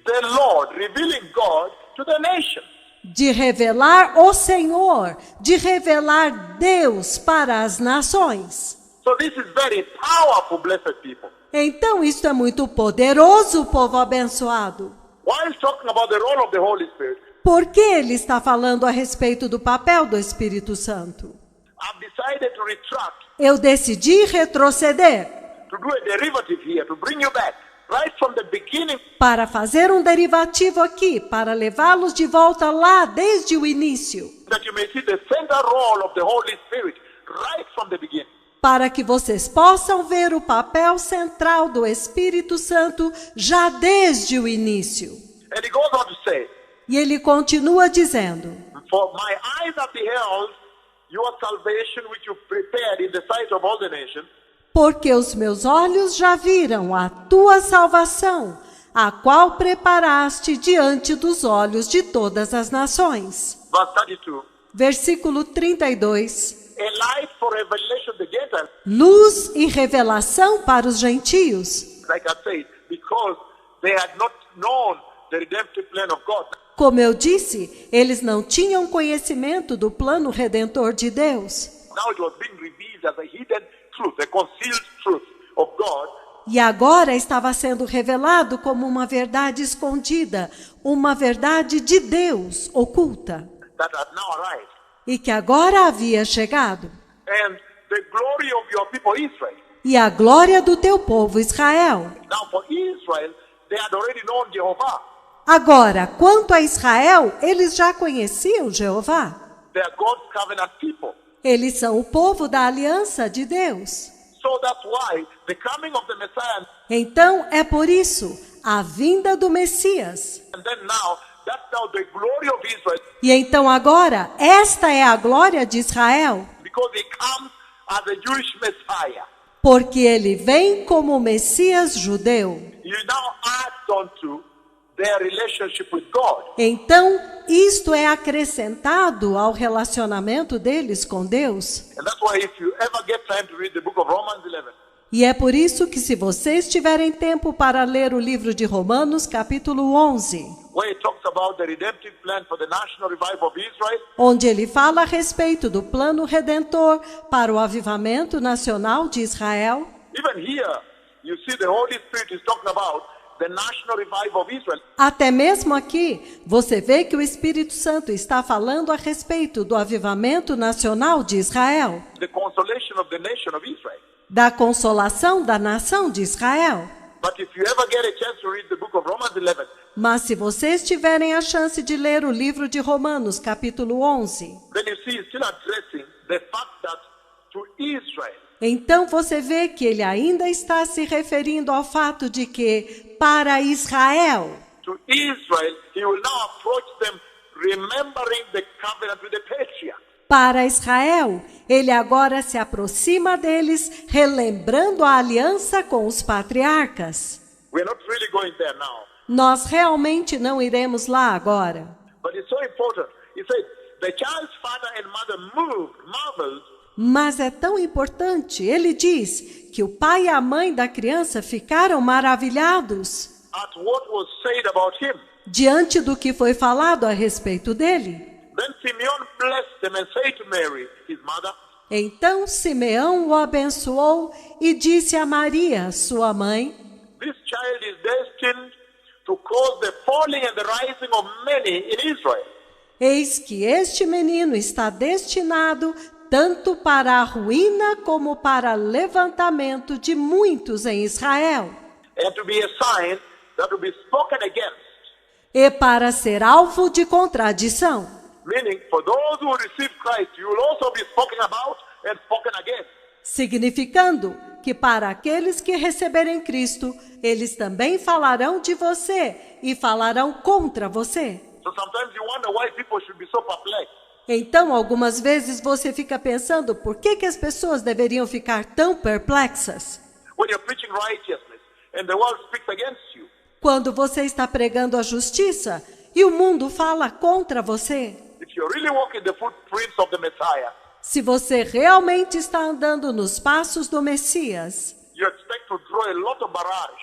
the Lord, revealing God to the nation. de revelar o Senhor, de revelar Deus para as nações. So this is very powerful, blessed people. Então isto é muito poderoso, povo abençoado. While talking about the role of the Holy Spirit, Por que ele está falando a respeito do papel do Espírito Santo? I've decided to retract, Eu decidi retroceder to do a derivative here, to bring you back, right from the beginning, para fazer um derivativo aqui, para levá-los de volta lá desde o início, that you may see the center role of the Holy Spirit right from the beginning. para que vocês possam ver o papel central do Espírito Santo já desde o início. And he goes on to say, E ele continua dizendo: for my eyes have beheld your salvation which you prepared in the sight of all the nations. porque os meus olhos já viram a tua salvação, a qual preparaste diante dos olhos de todas as nações. Verse 32. Versículo 32. A light for revelation of the Gentiles, Luz e revelação para os gentios. like I said, because they had not known the redemptive plan of God. Como eu disse, eles não tinham conhecimento do plano redentor de Deus. Now it was being revealed as a hidden truth, a concealed truth of God. E agora estava sendo revelado como uma verdade escondida, uma verdade de Deus oculta, That had now arrived. e que agora havia chegado. And the glory of your people Israel. E a glória do teu povo Israel. Now for Israel, they had already known Jehovah. Agora, quanto a Israel, eles já conheciam Jeová. They are God's covenant people. Eles são o povo da aliança de Deus. So that's why the coming of the Messiah, Então, é por isso, a vinda do Messias. and then now, that's now the glory of Israel, E então agora, esta é a glória de Israel, because he comes as a Jewish Messiah. porque ele vem como o Messias judeu. You now add on to their relationship with God. Então, isto é acrescentado ao relacionamento deles com Deus. And that's why if you ever get time to read the book of Romans 11, E é por isso que, se vocês tiverem tempo para ler o livro de Romanos, capítulo 11, where it talks about the redemptive plan for the national revival of Israel, onde ele fala a respeito do plano redentor para o avivamento nacional de Israel, even here, you see the Holy Spirit is talking about the national revival of Israel. até mesmo aqui, você vê que o Espírito Santo está falando a respeito do avivamento nacional de Israel, The consolation of the nation of Israel. da consolação da nação de Israel. But if you ever get a chance to read the book of Romans 11, Mas se vocês tiverem a chance de ler o livro de Romanos, capítulo 11, then you see he's still addressing the fact that to Israel, então você vê que ele ainda está se referindo ao fato de que, para Israel, he will now approach them remembering the covenant with the patriarchs. para Israel, ele agora se aproxima deles, relembrando a aliança com os patriarcas. We're not really going there now. Nós realmente não iremos lá agora. But it's so important. He said, the child's father and mother marveled. Mas é tão importante. Ele diz que o pai e a mãe da criança ficaram maravilhados At what was said about him. diante do que foi falado a respeito dele. Then Simeon blessed them and said to Mary, his mother, Então Simeão o abençoou e disse a Maria, sua mãe: this child is destined to cause the falling and the rising of many in Israel. Eis que este menino está destinado tanto para a ruína como para levantamento de muitos em Israel, And to be a sign that will be spoken against. e para ser alvo de contradição. Meaning, for those who receive Christ, you will also be spoken about and spoken against. Significando que para aqueles que receberem Cristo, eles também falarão de você e falarão contra você. So sometimes you wonder why people should be so perplexed. Então, algumas vezes você fica pensando por que as pessoas deveriam ficar tão perplexas When you're preaching righteousness and the world speaks against you. quando você está pregando a justiça e o mundo fala contra você. If you're really walking the footprints of the Messiah, Se você realmente está andando nos passos do Messias, you expect to draw a lot of barrage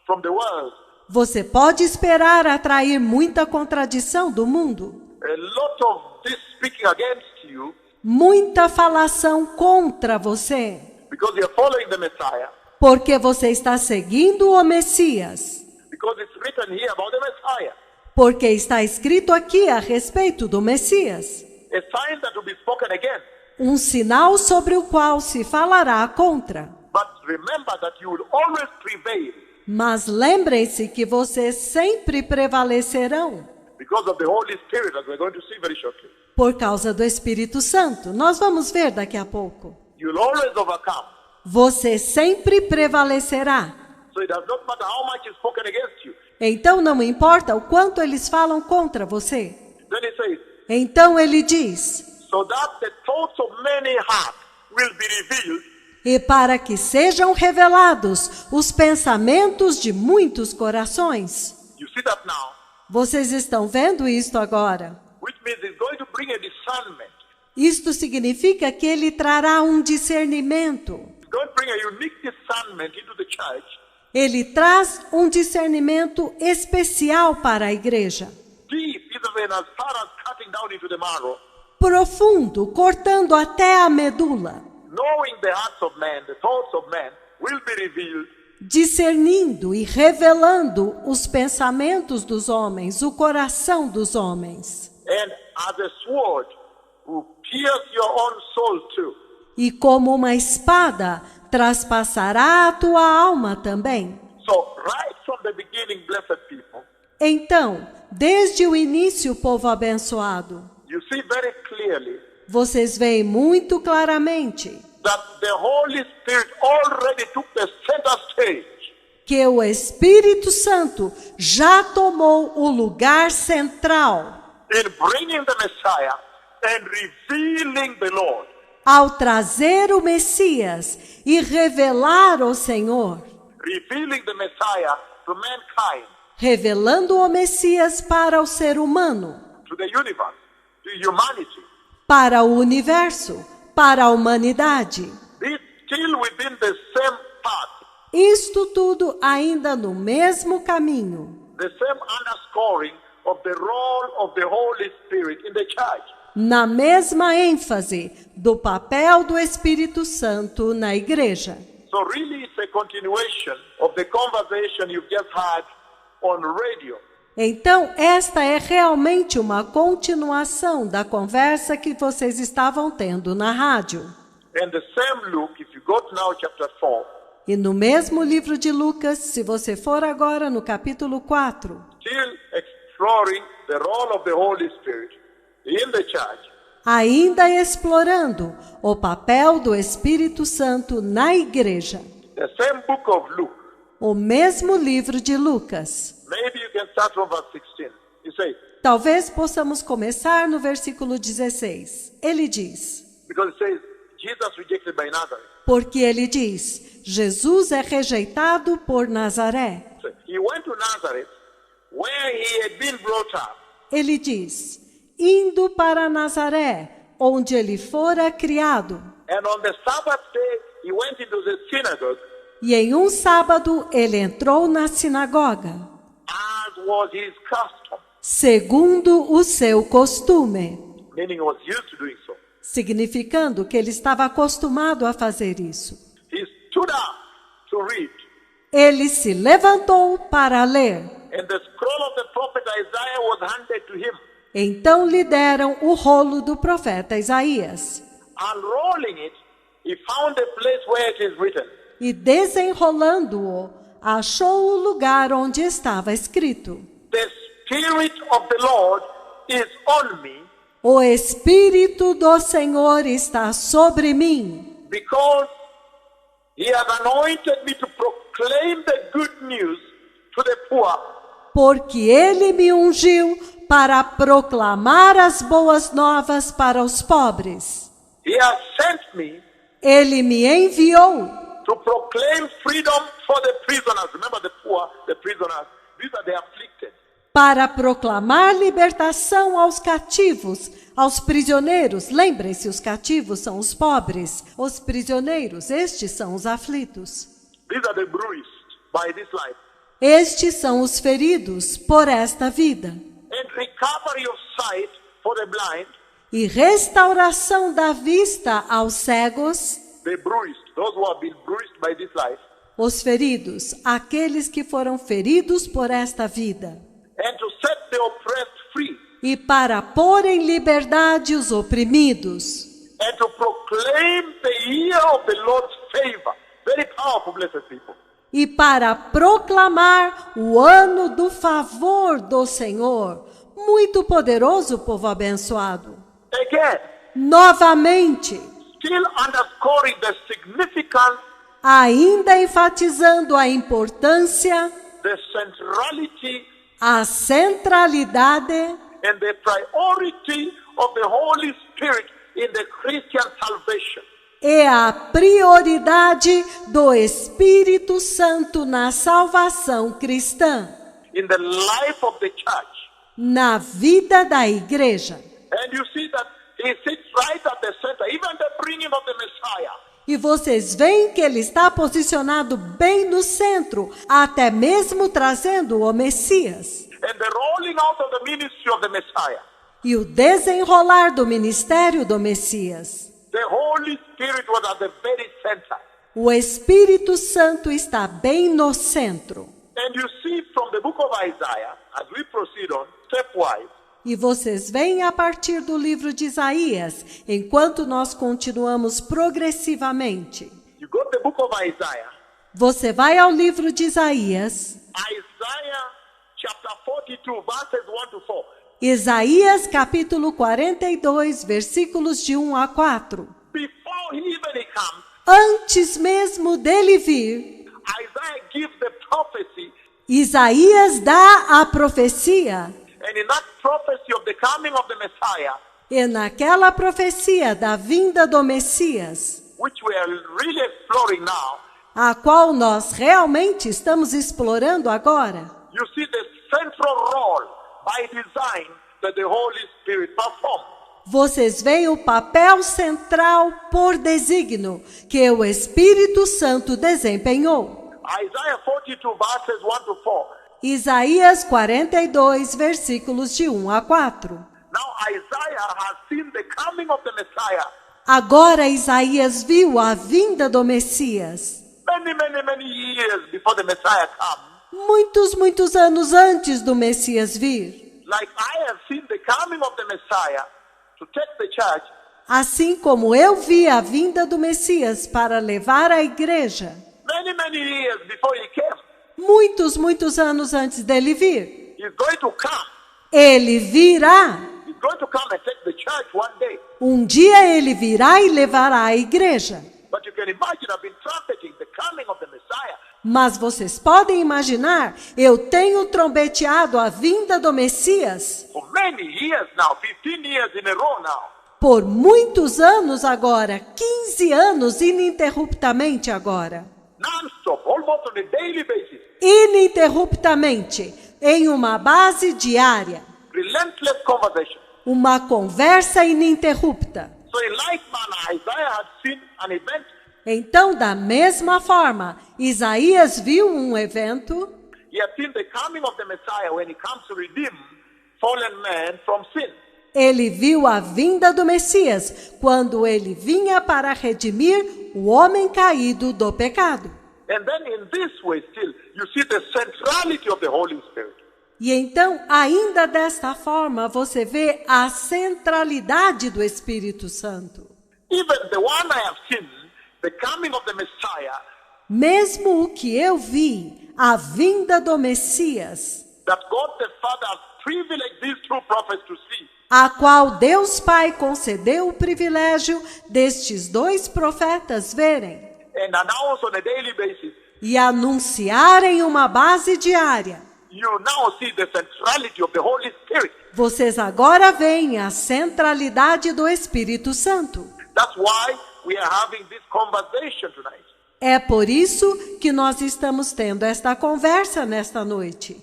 from the world, você pode esperar atrair muita contradição do mundo, a lot of this speaking against you, muita falação contra você, because you're following the Messiah, porque você está seguindo o Messias, because it's written here about the Messiah. porque está escrito aqui a respeito do Messias. A sign that will be spoken against. Um sinal sobre o qual se falará contra. But remember that you will always prevail Mas lembrem-se que vocês sempre prevalecerão because of the Holy Spirit, as we're going to see very shortly. por causa do Espírito Santo. Nós vamos ver daqui a pouco. You'll always overcome. Você sempre prevalecerá. So it does not matter how much is spoken against you. Então não importa o quanto eles falam contra você. Then he says, Então ele diz: so that the thoughts of many hearts will be revealed. e para que sejam revelados os pensamentos de muitos corações. You see that now? Vocês estão vendo isto agora? Which means it's going to bring a discernment. Isto significa que ele trará um discernimento. It's going to bring a unique discernment into the church. Ele traz um discernimento especial para a igreja. Deep, even as far as cutting down into the marrow. Profundo, cortando até a medula. Knowing the hearts of men, the thoughts of men, will be revealed. Discernindo e revelando os pensamentos dos homens, o coração dos homens. And as a sword will pierce your own soul too. E como uma espada, traspassará a tua alma também. So right from the beginning, blessed people, Então, desde o início, povo abençoado, you see very clearly vocês veem muito claramente that the Holy Spirit already took the center stage que o Espírito Santo já tomou o lugar central in bringing the Messiah and revealing the Lord. ao trazer o Messias e revelar o Senhor, Revealing the Messiah to mankind, revelando o Messias para o ser humano, to the universe, to humanity. para o universo, para a humanidade. It's still within the same path, Isto tudo ainda no mesmo caminho, the same underscoring of the role of the Holy Spirit in the church. na mesma ênfase do papel do Espírito Santo na igreja. So really it's a continuation of the conversation you've just had on radio. Então, esta é realmente uma continuação da conversa que vocês estavam tendo na rádio. And the same Luke, if you go to now chapter 4, E no mesmo livro de Lucas, se você for agora no capítulo 4, still exploring the role of the Holy Spirit in the church, ainda explorando o papel do Espírito Santo na igreja, the same book of Luke, o mesmo livro de Lucas. maybe you can start from verse 16. You say, Talvez possamos começar no versículo 16. Ele diz, because it says, Jesus rejected by Nazareth. porque ele diz, Jesus é rejeitado por Nazaré. So, to Nazareth, where he had been brought up, Ele diz: indo para Nazaré, onde ele fora criado. and on the Sabbath day he went into the synagogue, E em um sábado ele entrou na sinagoga, as was his custom, segundo o seu costume, meaning he was used to doing so. significando que ele estava acostumado a fazer isso. He stood up to read, Ele se levantou para ler. and the scroll of the prophet Isaiah was handed to him. Então lhe deram o rolo do profeta Isaías. Unrolling it, he found a place where it is written, E desenrolando-o, achou o lugar onde estava escrito: "The Spirit of the Lord is on me, O Espírito do Senhor está sobre mim, because he has anointed me to proclaim the good news to the poor. porque ele me ungiu para proclamar as boas novas para os pobres. He has sent me Ele me enviou to proclaim freedom for the prisoners." Remember the poor, the prisoners. These are the afflicted. para proclamar libertação aos cativos, aos prisioneiros. Lembrem-se, os cativos são os pobres, os prisioneiros, estes são os aflitos. These are the bruised by this life. Estes são os feridos por esta vida. And recovery of sight for the blind, E restauração da vista aos cegos, the bruised, those who have been bruised by this life, os feridos, aqueles que foram feridos por esta vida. and to set the oppressed free, E para pôr em liberdade os oprimidos. and to proclaim the year of the Lord's favor. Very powerful, blessed people. E para proclamar o ano do favor do Senhor. Muito poderoso, povo abençoado. Again, Novamente, still underscoring the significance, ainda enfatizando a importância, the centrality, a centralidade and the priority of the Holy Spirit in the Christian salvation. e a prioridade do Espírito Santo na salvação cristã, In the life of the church. na vida da igreja. And you see that he sits right at the center, even the bringing of the Messiah. E vocês veem que ele está posicionado bem no centro, até mesmo trazendo o Messias. And the rolling out of the ministry of the Messiah. E o desenrolar do ministério do Messias. The Holy Spirit was at the very center. O Espírito Santo está bem no centro. And you see from the book of Isaiah, as we proceed on, stepwise, E vocês veem a partir do livro de Isaías, enquanto nós continuamos progressivamente. you go to the book of Isaiah. Você vai ao livro de Isaías, Isaiah chapter 42, verses 1 to 4. Isaías capítulo 42, versículos de 1 a 4. Before he comes, Antes mesmo dele vir, Isaiah gives the prophecy, Isaías dá a profecia, and in that prophecy of the coming of the Messiah, e naquela profecia da vinda do Messias, which we are really exploring now, a qual nós realmente estamos explorando agora, you see the central role by design that the Holy Spirit performs. vocês veem o papel central por desígnio que o Espírito Santo desempenhou. Isaiah 42, verses 1 to 4. Isaías 42, versículos de 1 a 4. Now Isaiah has seen the coming of the Messiah Agora Isaías viu a vinda do Messias, many years before the Messiah comes. muitos anos antes do Messias vir. Like I have seen the coming of the Messiah to take the church Assim como eu vi a vinda do Messias para levar a igreja, many years before he came. muitos anos antes dele vir. He's going to come. Ele virá. He's going to come and take the church one day. Um dia ele virá e levará a igreja. But you can imagine I've been trumpeting the coming of the Messiah Mas vocês podem imaginar, eu tenho trombeteado a vinda do Messias for many years now, 15 years in a row now. por muitos anos agora, 15 anos ininterruptamente agora. Non-stop, almost on a daily basis. ininterruptamente, em uma base diária. Relentless conversation. Uma conversa ininterrupta. So in like manner, Isaiah had seen an event. Então, da mesma forma, Isaías viu um evento. He had seen the coming of the Messiah when he comes to redeem fallen man from sin. Ele viu a vinda do Messias, quando ele vinha para redimir o homem caído do pecado. And then in this way still, you see the centrality of the Holy Spirit. E então, ainda desta forma, você vê a centralidade do Espírito Santo. Even the one I have seen, the coming of the Messiah, Mesmo o que eu vi, a vinda do Messias, that God the Father has privileged these two prophets to see. a qual Deus Pai concedeu o privilégio destes dois profetas verem And announce on a daily basis, e anunciarem uma base diária. you now see the centrality of the Holy Spirit. Vocês agora veem a centralidade do Espírito Santo. That's why we are having this conversation tonight. É por isso que nós estamos tendo esta conversa nesta noite.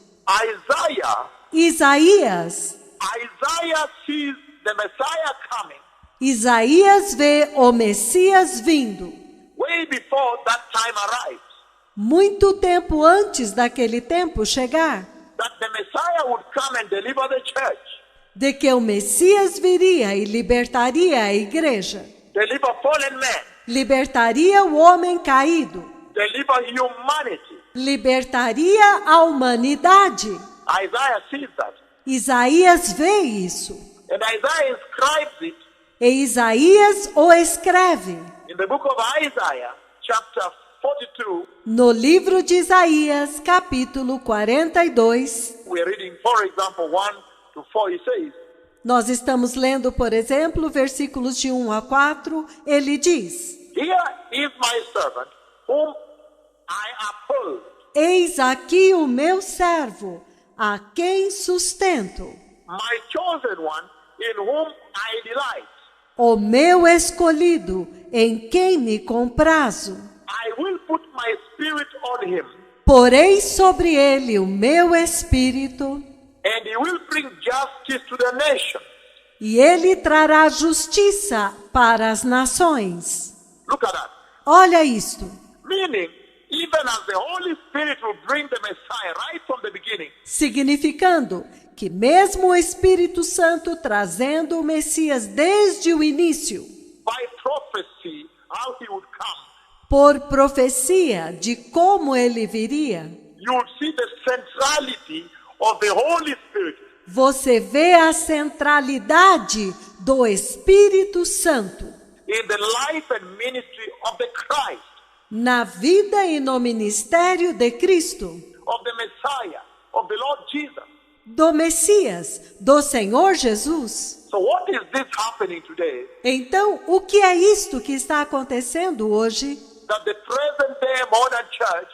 Isaiah sees the Messiah coming Isaías vê o Messias vindo, way before that time arrives. muito tempo antes daquele tempo chegar, That the Messiah would come and deliver the church, de que o Messias viria e libertaria a igreja, deliver fallen men, libertaria o homem caído, deliver humanity. libertaria a humanidade. Isaiah sees that. Isaías vê isso, And Isaiah inscribes it e Isaías o escreve in the book of Isaiah, chapter 42. no livro de Isaías, capítulo 42. We are reading, for example, 1 to 4. He says, Nós estamos lendo, por exemplo, versículos de 1 a 4, ele diz: "Here is my servant, whom I uphold, Eis aqui o meu servo, a quem sustento, my chosen one, in whom I delight. o meu escolhido, em quem me comprazo. I will put my spirit on him, Porei sobre ele o meu espírito, and he will bring justice to the nation." e ele trará justiça para as nações. Look at that. Olha isto. Meaning, even as the Holy Spirit will bring the Messiah right from the beginning, Significando que mesmo o Espírito Santo trazendo o Messias desde o início, by prophecy, how he would come, por profecia de como ele viria, you would see the centrality of the Holy Spirit você vê a centralidade do Espírito Santo in the life and ministry of the Christ, na vida e no ministério de Cristo, of the Messiah, of the Lord Jesus. do Messias, do Senhor Jesus. So what is this happening today? Então, o que é isto que está acontecendo hoje? That the present day modern church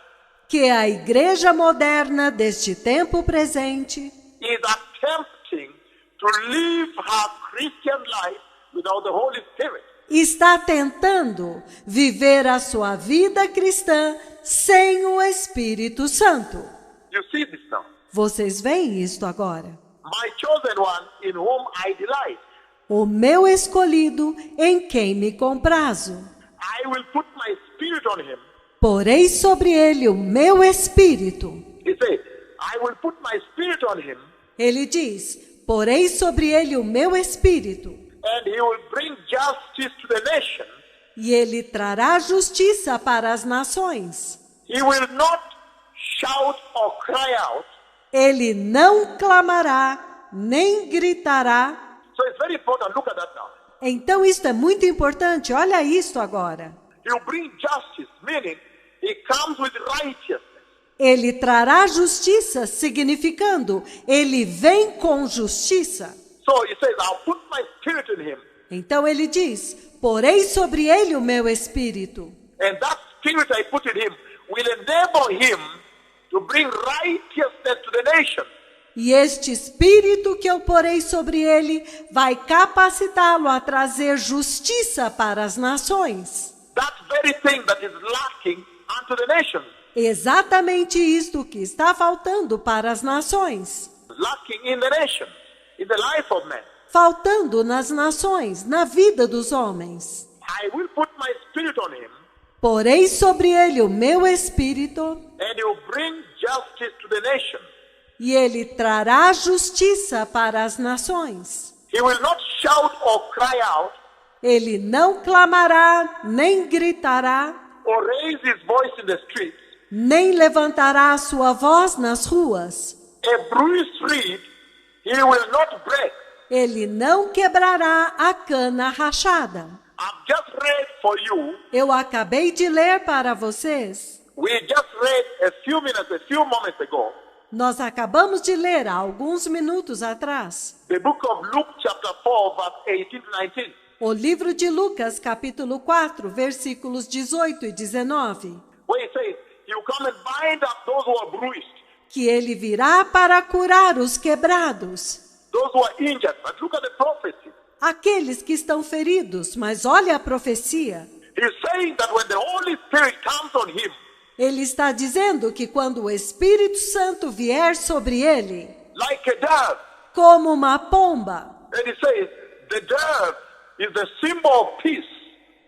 Que a igreja moderna deste tempo presente is attempting to live her Christian life without the Holy Spirit. está tentando viver a sua vida cristã sem o Espírito Santo. You see this now. Vocês veem isto agora? My chosen one, in whom I delight. O meu escolhido, em quem me comprazo. I will put my spirit on him. Porei sobre ele o meu espírito. He said, I will put my spirit on him, Ele diz: porei sobre ele o meu espírito, and he will bring justice to the nation. e ele trará justiça para as nações. He will not shout or cry out. Ele não clamará, nem gritará. So it's very important. Look at that now. Então isto é muito importante, olha isto agora. He will bring justice, meaning he comes with righteousness. Ele trará justiça, significando, ele vem com justiça. So he says, I'll put my spirit in him, Então ele diz: porei sobre ele o meu espírito. and that spirit I put in him will enable him to bring righteousness to the nation. E este espírito que eu porei sobre ele vai capacitá-lo a trazer justiça para as nações. That very thing that is lacking unto the nations. Exatamente isto que está faltando para as nações. Lacking in the nation, in the life of men. Faltando nas nações, na vida dos homens. I will put my spirit on him, Porei sobre ele o meu espírito, and he will bring justice to the nation. e ele trará justiça para as nações. He will not shout or cry out Ele não clamará, nem gritará, or raise his voice in the streets. nem levantará a sua voz nas ruas. A bruised reed he will not break. Ele não quebrará a cana rachada. I've just read for you. Eu acabei de ler para vocês. We just read a few moments ago, Nós acabamos de ler há alguns minutos atrás the book of Luke chapter 4 verse 18 to 19. o livro de Lucas, capítulo 4, versículos 18 e 19, Where it says, he will come and bind up those who are bruised, que ele virá para curar os quebrados, those who are injured. But look at the prophecy. aqueles que estão feridos. Mas olha a profecia. He's saying that when the Holy Spirit comes on him, Ele está dizendo que quando o Espírito Santo vier sobre ele, like a dove, como uma pomba, and he says, the dove is the symbol of peace.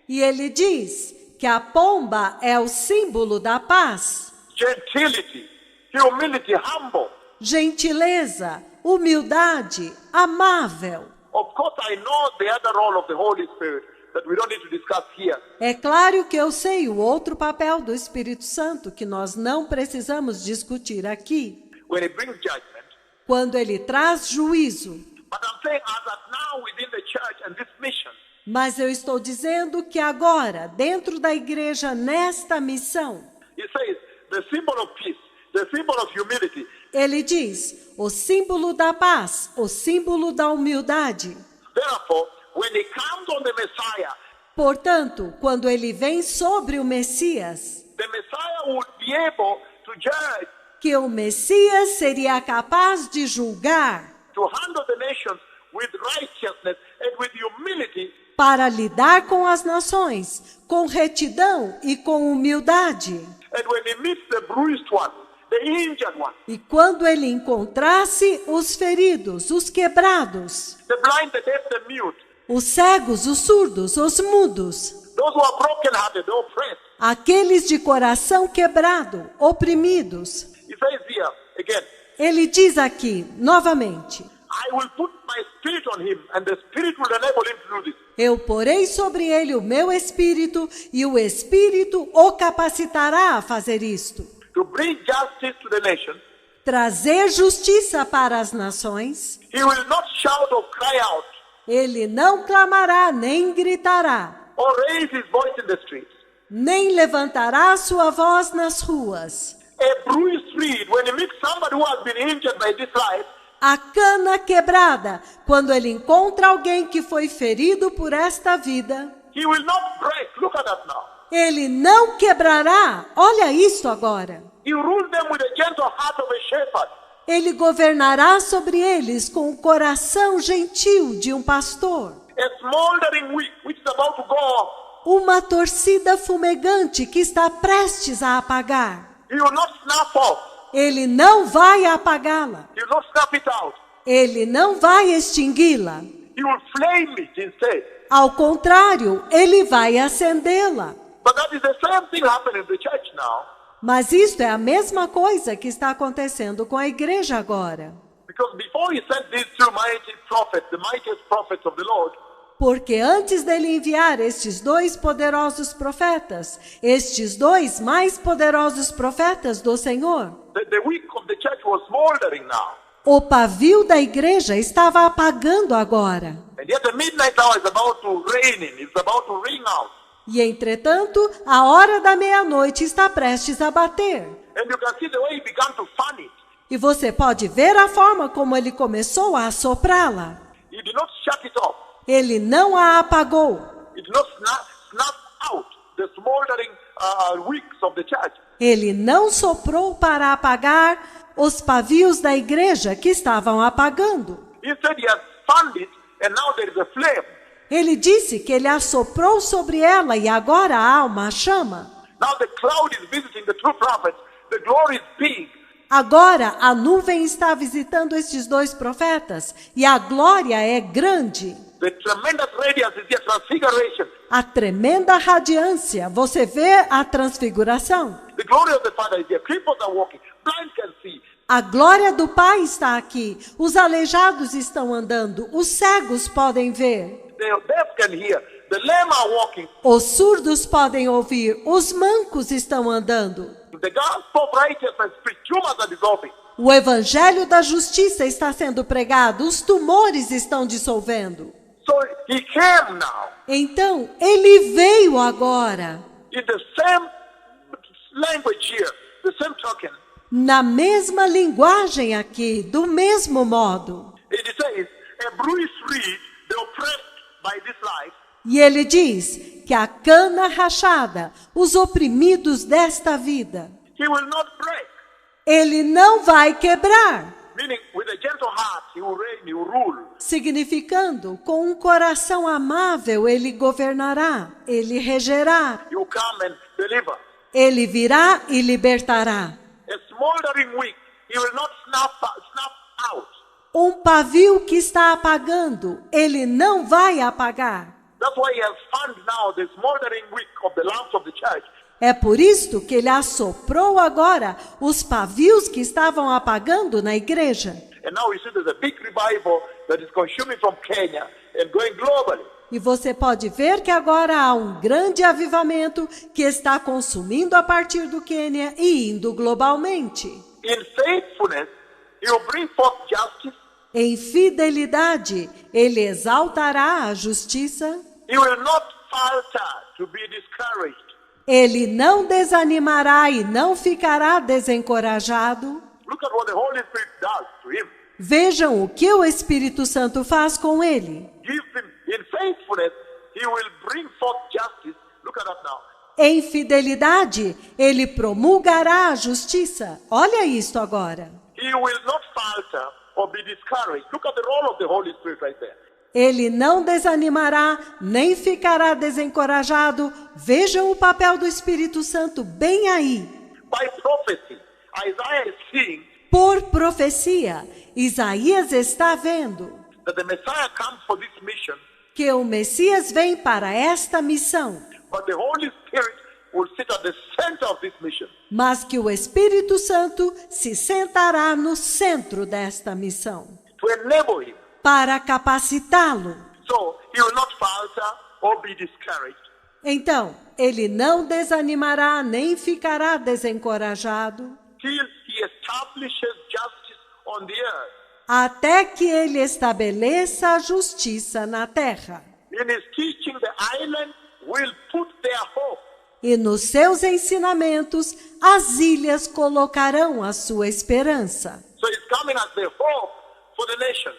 e ele diz que a pomba é o símbolo da paz, Gentility, humility, humble. gentileza, humildade, amável. Of course, I know the other role of the Holy Spirit that we don't need to discuss here. É claro que eu sei o outro papel do Espírito Santo que nós não precisamos discutir aqui, When he brings judgment. quando ele traz juízo. But I'm saying as at now within the church and this mission, Mas eu estou dizendo que agora, dentro da igreja, nesta missão, he says the symbol of peace, the symbol of humility. ele diz, o símbolo da paz, o símbolo da humildade. Therefore, when he comes on the Messiah, Portanto, quando ele vem sobre o Messias, the Messiah would be able to judge, que o Messias seria capaz de julgar, to handle the nations with righteousness and with humility, para lidar com as nações, com retidão e com humildade. and when he meets the bruised one, the injured one, E quando ele encontrasse os feridos, os quebrados, the blind, the deaf, the mute, os cegos, os surdos, os mudos, those who are broken-hearted, the oppressed, aqueles de coração quebrado, oprimidos, he says here again, ele diz aqui, novamente, I will put my spirit on him, and the spirit will enable him to do this. eu porei sobre ele o meu espírito, e o espírito o capacitará a fazer isto. To bring justice to the nation. Trazer justiça para as nações. He will not shout or cry out Ele não clamará, nem gritará, or raise his voice in the streets. nem levantará sua voz nas ruas. A bruised reed, when he meets somebody who has been injured by this life, A cana quebrada, quando ele encontra alguém que foi ferido por esta vida, he will not break. Look at that now. ele não quebrará. Olha isto agora. He rules them with a gentle heart of a shepherd. Ele governará sobre eles com o coração gentil de um pastor. A smoldering wick which is about to go off. Uma torcida fumegante que está prestes a apagar. He will not snap off. Ele não vai apagá-la. He will not snap it out. Ele não vai extingui-la. He will flame it instead. Ao contrário, ele vai acendê-la. But that is the same thing happening in the church now. Mas isto é a mesma coisa que está acontecendo com a igreja agora. Because before he sent these two mighty prophets, the mightiest prophets of the Lord, Porque antes dele enviar estes dois poderosos profetas, estes dois mais poderosos profetas do Senhor, the wick of the church was smoldering now. o pavio da igreja estava apagando agora. And yet the midnight hour is about to rain in. It's about to ring out. E, entretanto, a hora da meia-noite está prestes a bater. And you can see the way he began to fan it. E você pode ver a forma como ele começou a assoprá-la. He did not shut it off. Ele não a apagou. He did not snap out the smoldering wicks of the church. Ele não soprou para apagar os pavios da igreja que estavam apagando. Instead, he has fanned it, and now there is a flame. Ele disse que ele assoprou sobre ela e agora há uma chama. Now the cloud is visiting the true prophets. The glory is big. Agora a nuvem está visitando estes dois profetas e a glória é grande. The tremendous radiance is the transfiguration. A tremenda radiância, você vê a transfiguração. The glory of the Father is here. Cripples are walking. Blind can see. A glória do Pai está aqui. Os aleijados estão andando. Os cegos podem ver. The deaf can hear. The lame are walking. Os surdos podem ouvir. Os mancos estão andando. The gospel of righteousness, tumors are dissolving. O evangelho da justiça está sendo pregado. Os tumores estão dissolvendo. So he came now Então, ele veio agora. in the same language here, the same token. Na mesma linguagem aqui, do mesmo modo. It says, a bruised reed, the oppressed by this life, E ele diz que a cana rachada, os oprimidos desta vida, he will not break. ele não vai quebrar. Meaning, with a gentle heart, he will reign, he will rule. Significando, com um coração amável ele governará, ele regerá, He will come and deliver. ele virá e libertará. A smoldering wick, he will not snuff out. Um pavio que está apagando, ele não vai apagar. That's why he has fanned now the smoldering wick of the lamps of the church. É por isto que ele assoprou agora os pavios que estavam apagando na igreja. And now we see there's a big revival that is consuming from Kenya and going globally. E você pode ver que agora há um grande avivamento que está consumindo a partir do Quênia e indo globalmente. In faithfulness, he will bring forth justice. Em fidelidade, ele exaltará a justiça. He will not falter to be discouraged. Ele não desanimará e não ficará desencorajado. Look at what the Holy Spirit does to him. Vejam o que o Espírito Santo faz com ele. Give him in faithfulness, he will bring forth justice. Look at that now. Em fidelidade, ele promulgará a justiça. Olha isto agora. He will not falter or be discouraged. Look at the role of the Holy Spirit right there. Ele não desanimará, nem ficará desencorajado. Vejam o papel do Espírito Santo bem aí. By prophecy, Isaiah is seeing Por profecia, Isaías está vendo that the Messiah comes for this mission, que o Messias vem para esta missão, but the Holy Spirit will sit at the center of this mission. mas que o Espírito Santo se sentará no centro desta missão, To enable him. para capacitá-lo. So he will not falter or be discouraged. Então, ele não desanimará nem ficará desencorajado, Till he establishes justice on the earth. até que ele estabeleça a justiça na terra. In his teaching, the island will put their hope. E nos seus ensinamentos, as ilhas colocarão a sua esperança. So he's coming as the hope for the nations.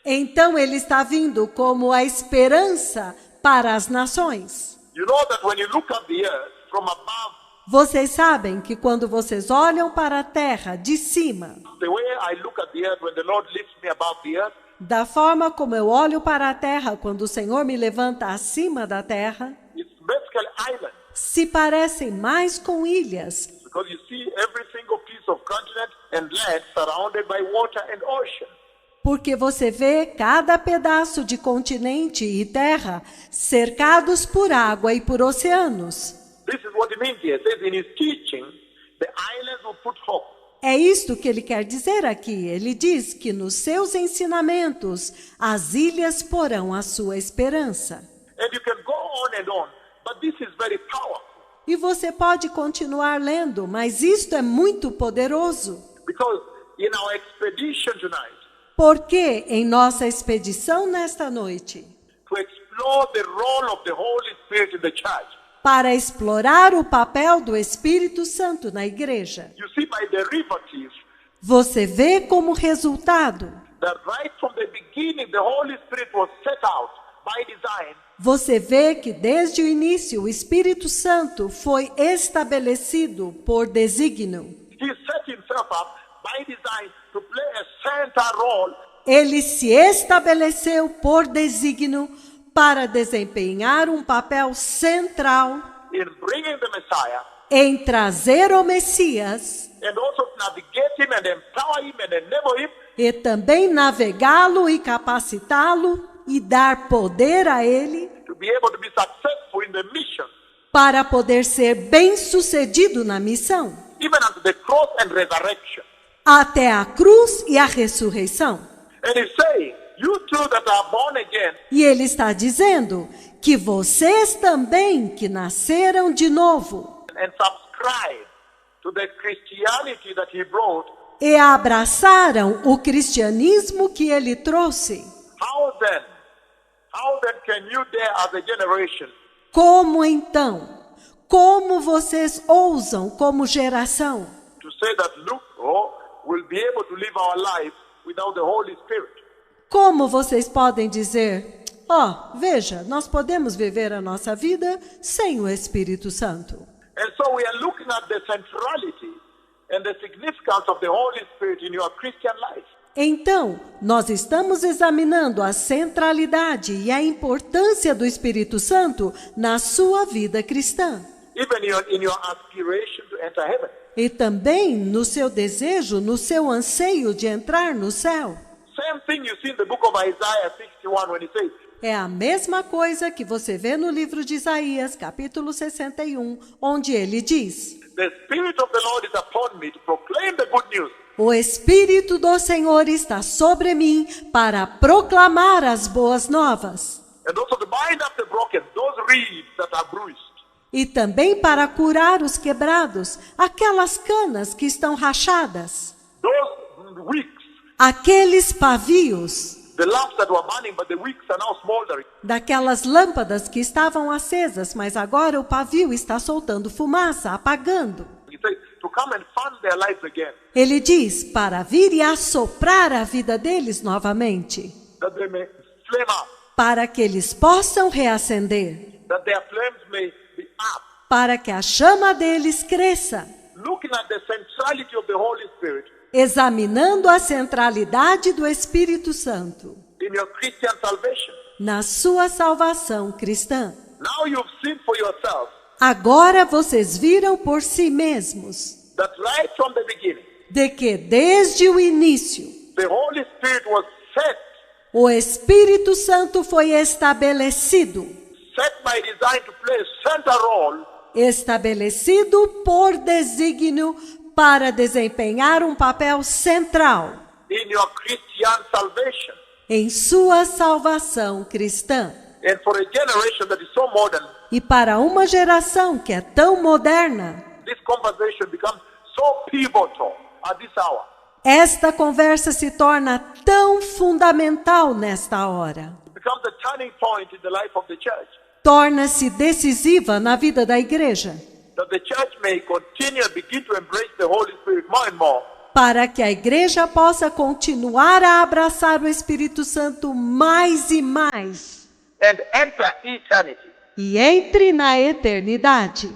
Então ele está vindo como a esperança para as nações. You know that when you look at the earth from above, Vocês sabem que quando vocês olham para a terra de cima, the way I look at the earth when the Lord lifts me above the earth, da forma como eu olho para a terra quando o Senhor me levanta acima da terra, it's basically islands. se parecem mais com ilhas, Because you see every single piece of continent and land surrounded by water and ocean. porque você vê cada pedaço de continente e terra cercados por água e por oceanos. This is what it means here. It says in his teaching, the islands will put hope. É isto que ele quer dizer aqui. Ele diz que nos seus ensinamentos as ilhas porão a sua esperança. And you can go on, but this is very powerful. E você pode continuar lendo, mas isto é muito poderoso. Because in our expedition tonight, Porque em nossa expedição nesta noite, to explore the role of the Holy Spirit in the church, para explorar o papel do Espírito Santo na igreja, you see by derivative você vê como resultado, that right from the beginning, the Holy Spirit was set out by design. você vê que desde o início o Espírito Santo foi estabelecido por desígnio. He set himself up by design to play a center role Ele se estabeleceu por desígnio para desempenhar um papel central in bringing the Messiah em trazer o Messias and also navigate him and empower him and enable him e também navegá-lo e capacitá-lo e dar poder a ele to be able to be successful in the mission, para poder ser bem-sucedido na missão, even unto the cross and resurrection. até a cruz e a ressurreição. And he's saying, you two that are born again, E ele está dizendo que vocês também que nasceram de novo and subscribe to the Christianity that he brought, e abraçaram o cristianismo que ele trouxe, how then can you dare as a generation como então? Como vocês ousam como geração to say that Luke will be able to live our life without the Holy Spirit? Como vocês podem dizer, veja, nós podemos viver a nossa vida sem o Espírito Santo. And so we are looking at the centrality and the significance of the Holy Spirit in your Christian life. Então, nós estamos examinando a centralidade e a importância do Espírito Santo na sua vida cristã. Even in your aspiration to enter heaven. E também no seu desejo, no seu anseio de entrar no céu. Same thing you see in the book of Isaiah 61 when he says, É a mesma coisa que você vê no livro de Isaías, capítulo 61, onde ele diz: the Spirit of the Lord is upon me to proclaim the good news. O Espírito do Senhor está sobre mim para proclamar as boas novas. And also to bind up the broken, those reeds that are bruised. E também para curar os quebrados, aquelas canas que estão rachadas, Those wicks, aqueles pavios, the lamps that were burning, but the wicks are now smoldering. daquelas lâmpadas que estavam acesas, mas agora o pavio está soltando fumaça, apagando. He says, to come and fund their lives again, Ele diz para vir e assoprar a vida deles novamente, that they may flame up, para que eles possam reacender, that their flames may be up. para que a chama deles cresça, Looking at the centrality of the Holy Spirit examinando a centralidade do Espírito Santo in your Christian salvation. na sua salvação cristã. Now you've seen for yourself Agora vocês viram por si mesmos that right from the beginning, de que desde o início the Holy Spirit was set o Espírito Santo foi estabelecido by design to play a central role estabelecido por desígnio para desempenhar um papel central in your Christian salvation. em sua salvação cristã. And for a generation that is so modern, E para uma geração que é tão moderna, this conversation becomes so pivotal at this hour. esta conversa se torna tão fundamental nesta hora. It becomes a turning point in the life of the church, Torna-se decisiva na vida da igreja, that the church may continue and begin to embrace the Holy Spirit more and more, para que a igreja possa continuar a abraçar o Espírito Santo mais e mais and enter eternity e entre na eternidade